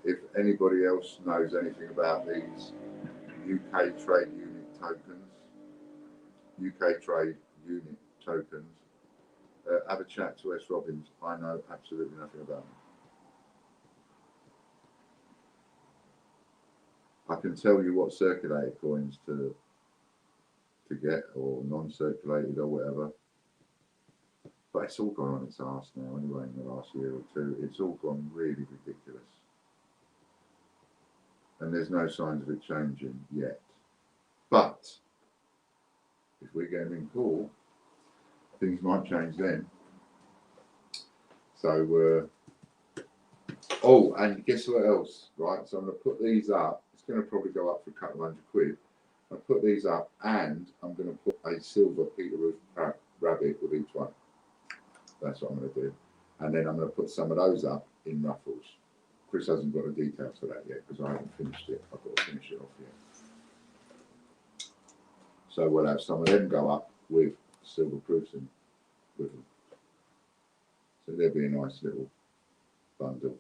If anybody else knows anything about these UK trade unit tokens, have a chat to S. Robbins. I know absolutely nothing about them. I can tell you what circulated coins to get, or non-circulated or whatever. But it's all gone on its arse now anyway in the last year or two. It's all gone really ridiculous. And there's no signs of it changing yet. But if we get them in court, things might change then. So, oh, and guess what else, right? So I'm going to put these up. It's going to probably go up for a couple of £100. I'll put these up, and I'm going to put a silver Peter Roof rabbit with each one. That's what I'm going to do. And then I'm going to put some of those up in ruffles. Chris hasn't got the details for that yet because I haven't finished it. I've got to finish it off yet. So we'll have some of them go up with silver proofs in with them. So there'll be a nice little bundle.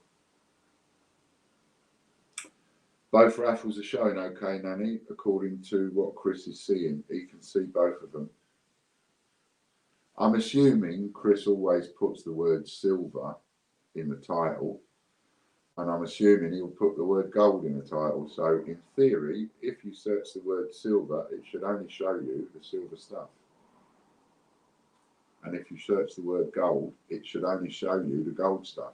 Both raffles are showing okay, Nanny, according to what Chris is seeing. He can see both of them. I'm assuming Chris always puts the word silver in the title, and I'm assuming he'll put the word gold in the title. So in theory, if you search the word silver, it should only show you the silver stuff. And if you search the word gold, it should only show you the gold stuff.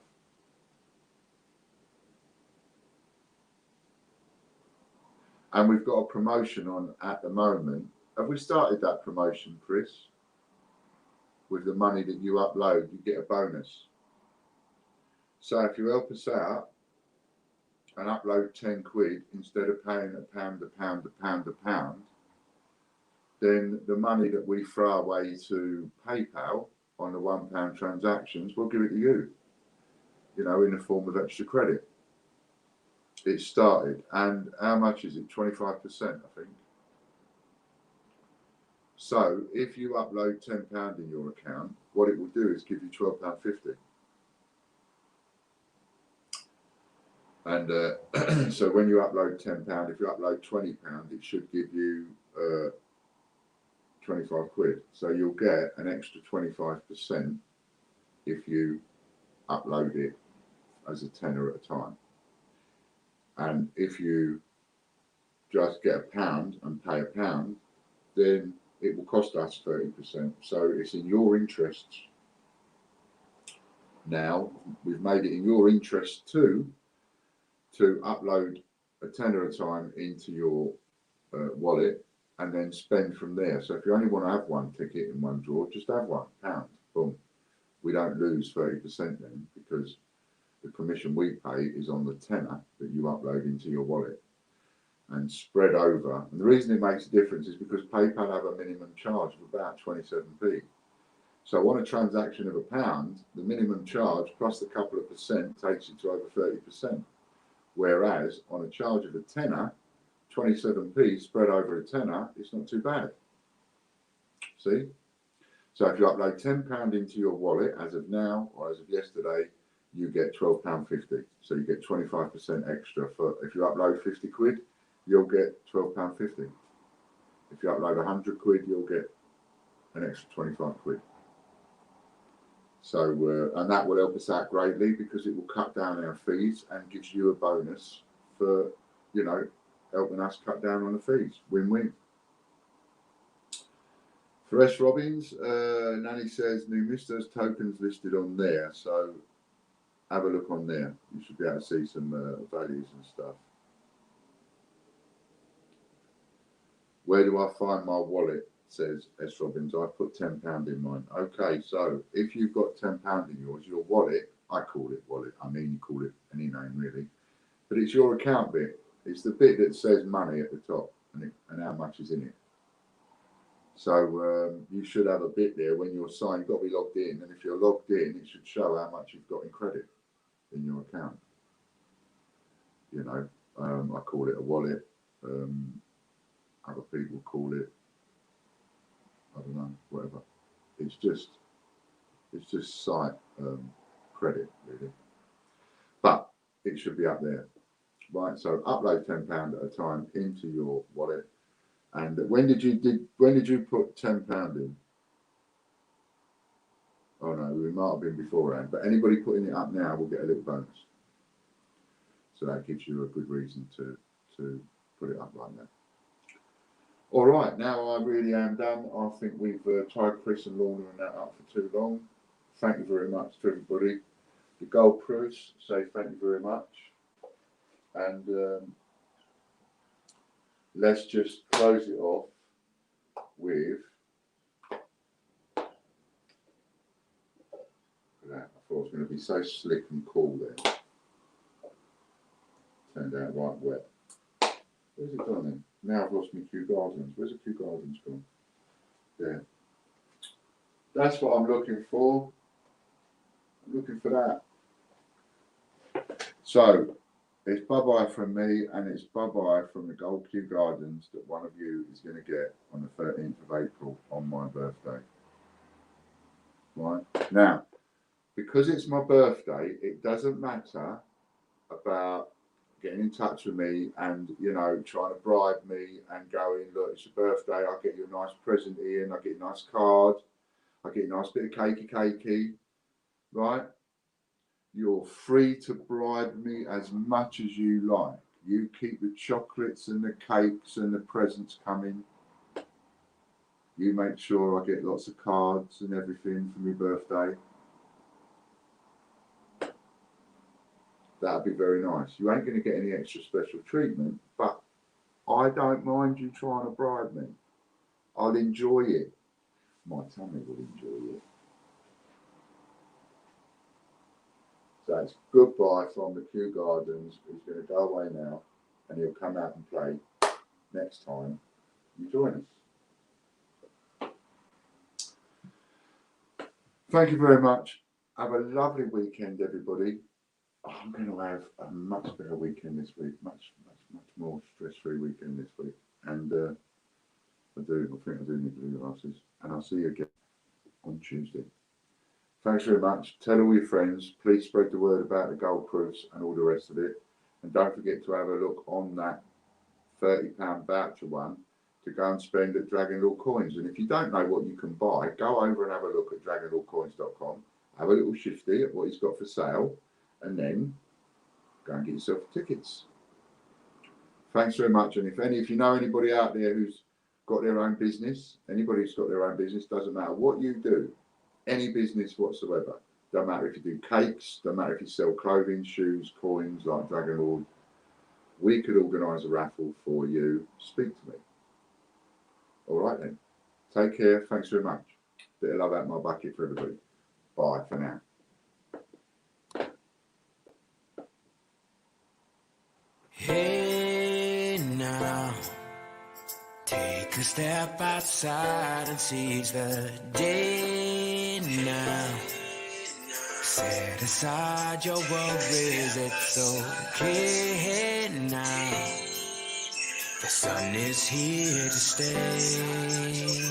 And we've got a promotion on at the moment. Have we started that promotion, Chris? With the money that you upload, you get a bonus. So if you help us out and upload 10 quid instead of paying a pound, then the money that we throw away to PayPal on the £1 transactions, we'll give it to you, you know, in the form of extra credit. It started, and how much is it? 25%, I think. So if you upload £10 in your account, what it will do is give you £12.50. And so when you upload £10, if you upload £20, it should give you 25 quid. So you'll get an extra 25% if you upload it as a tenner at a time. And if you just get a pound and pay a pound, then it will cost us 30%. So it's in your interests. Now, we've made it in your interest too to upload a tenner at a time into your wallet and then spend from there. So if you only want to have one ticket in one drawer, just have £1. Boom. We don't lose 30% then, because the commission we pay is on the tenner that you upload into your wallet and spread over. And the reason it makes a difference is because PayPal have a minimum charge of about 27p. So on a transaction of £1, the minimum charge plus a couple of percent takes you to over 30%. Whereas on a charge of a tenner, 27p spread over a tenner, it's not too bad. See? So if you upload £10 into your wallet as of now or as of yesterday, you get £12.50. So you get 25% extra for, if you upload 50 quid, you'll get £12.50. If you upload 100 quid, you'll get an extra 25 quid. So, and that will help us out greatly because it will cut down our fees and gives you a bonus for, you know, helping us cut down on the fees. Win-win. For S. Robbins, Nanny says new Misters tokens listed on there. So have a look on there. You should be able to see some values and stuff. Where do I find my wallet? Says S. Robbins. I put £10 in mine. Okay, so if you've got £10 in yours, your wallet, I call it wallet. I mean, you call it any name really, but it's your account bit. It's the bit that says money at the top and how much is in it. So you should have a bit there when you're signed. You've got to be logged in, and if you're logged in, it should show how much you've got in credit in your account. You know, I call it a wallet. Other people call it, I don't know, whatever. It's just site credit really, but it should be up there, right? So upload £10 at a time into your wallet. And when did you put £10 in? Oh no, we might have been beforehand, but anybody putting it up now will get a little bonus. So that gives you a good reason to put it up like that. All right, now I really am done. I think we've tied Chris and Lorna and that up for too long. Thank you very much to everybody. The gold proofs say thank you very much. And let's just close it off with that. I thought it was going to be so slick and cool there. Turned out right wet. Where's it gone then? Now I've lost my Kew Gardens. Where's the Kew Gardens gone? There. That's what I'm looking for. I'm looking for that. So it's bye-bye from me, and it's bye-bye from the Gold Kew Gardens that one of you is going to get on the 13th of April on my birthday. Right? Now, because it's my birthday, it doesn't matter about getting in touch with me and, you know, trying to bribe me and going, look, it's your birthday, I'll get you a nice present in, I'll get you a nice card, I'll get you a nice bit of cakey, right? You're free to bribe me as much as you like. You keep the chocolates and the cakes and the presents coming. You make sure I get lots of cards and everything for my birthday. That'd be very nice. You ain't going to get any extra special treatment, but I don't mind you trying to bribe me. I'll enjoy it. My tummy will enjoy it. So it's goodbye from the Kew Gardens. He's going to go away now, and he'll come out and play next time you join us. Thank you very much. Have a lovely weekend, everybody. I'm going to have a much better weekend this week, much more stress-free weekend this week. And I think I do need to do glasses. And I'll see you again on Tuesday. Thanks very much. Tell all your friends. Please spread the word about the gold proofs and all the rest of it. And don't forget to have a look on that £30 voucher one to go and spend at Dragon Lord Coins. And if you don't know what you can buy, go over and have a look at dragonlordcoins.com. Have a little shifty at what he's got for sale. And then go and get yourself tickets. Thanks very much. And if you know anybody out there who's got their own business, anybody who's got their own business, doesn't matter what you do, any business whatsoever. Don't matter if you do cakes, don't matter if you sell clothing, shoes, coins like Dragon Lord. We could organise a raffle for you. Speak to me. All right then. Take care. Thanks very much. Bit of love out my bucket for everybody. Bye for now. Hey now, take a step outside and seize the day now. Set aside your worries, it's okay now. The sun is here to stay.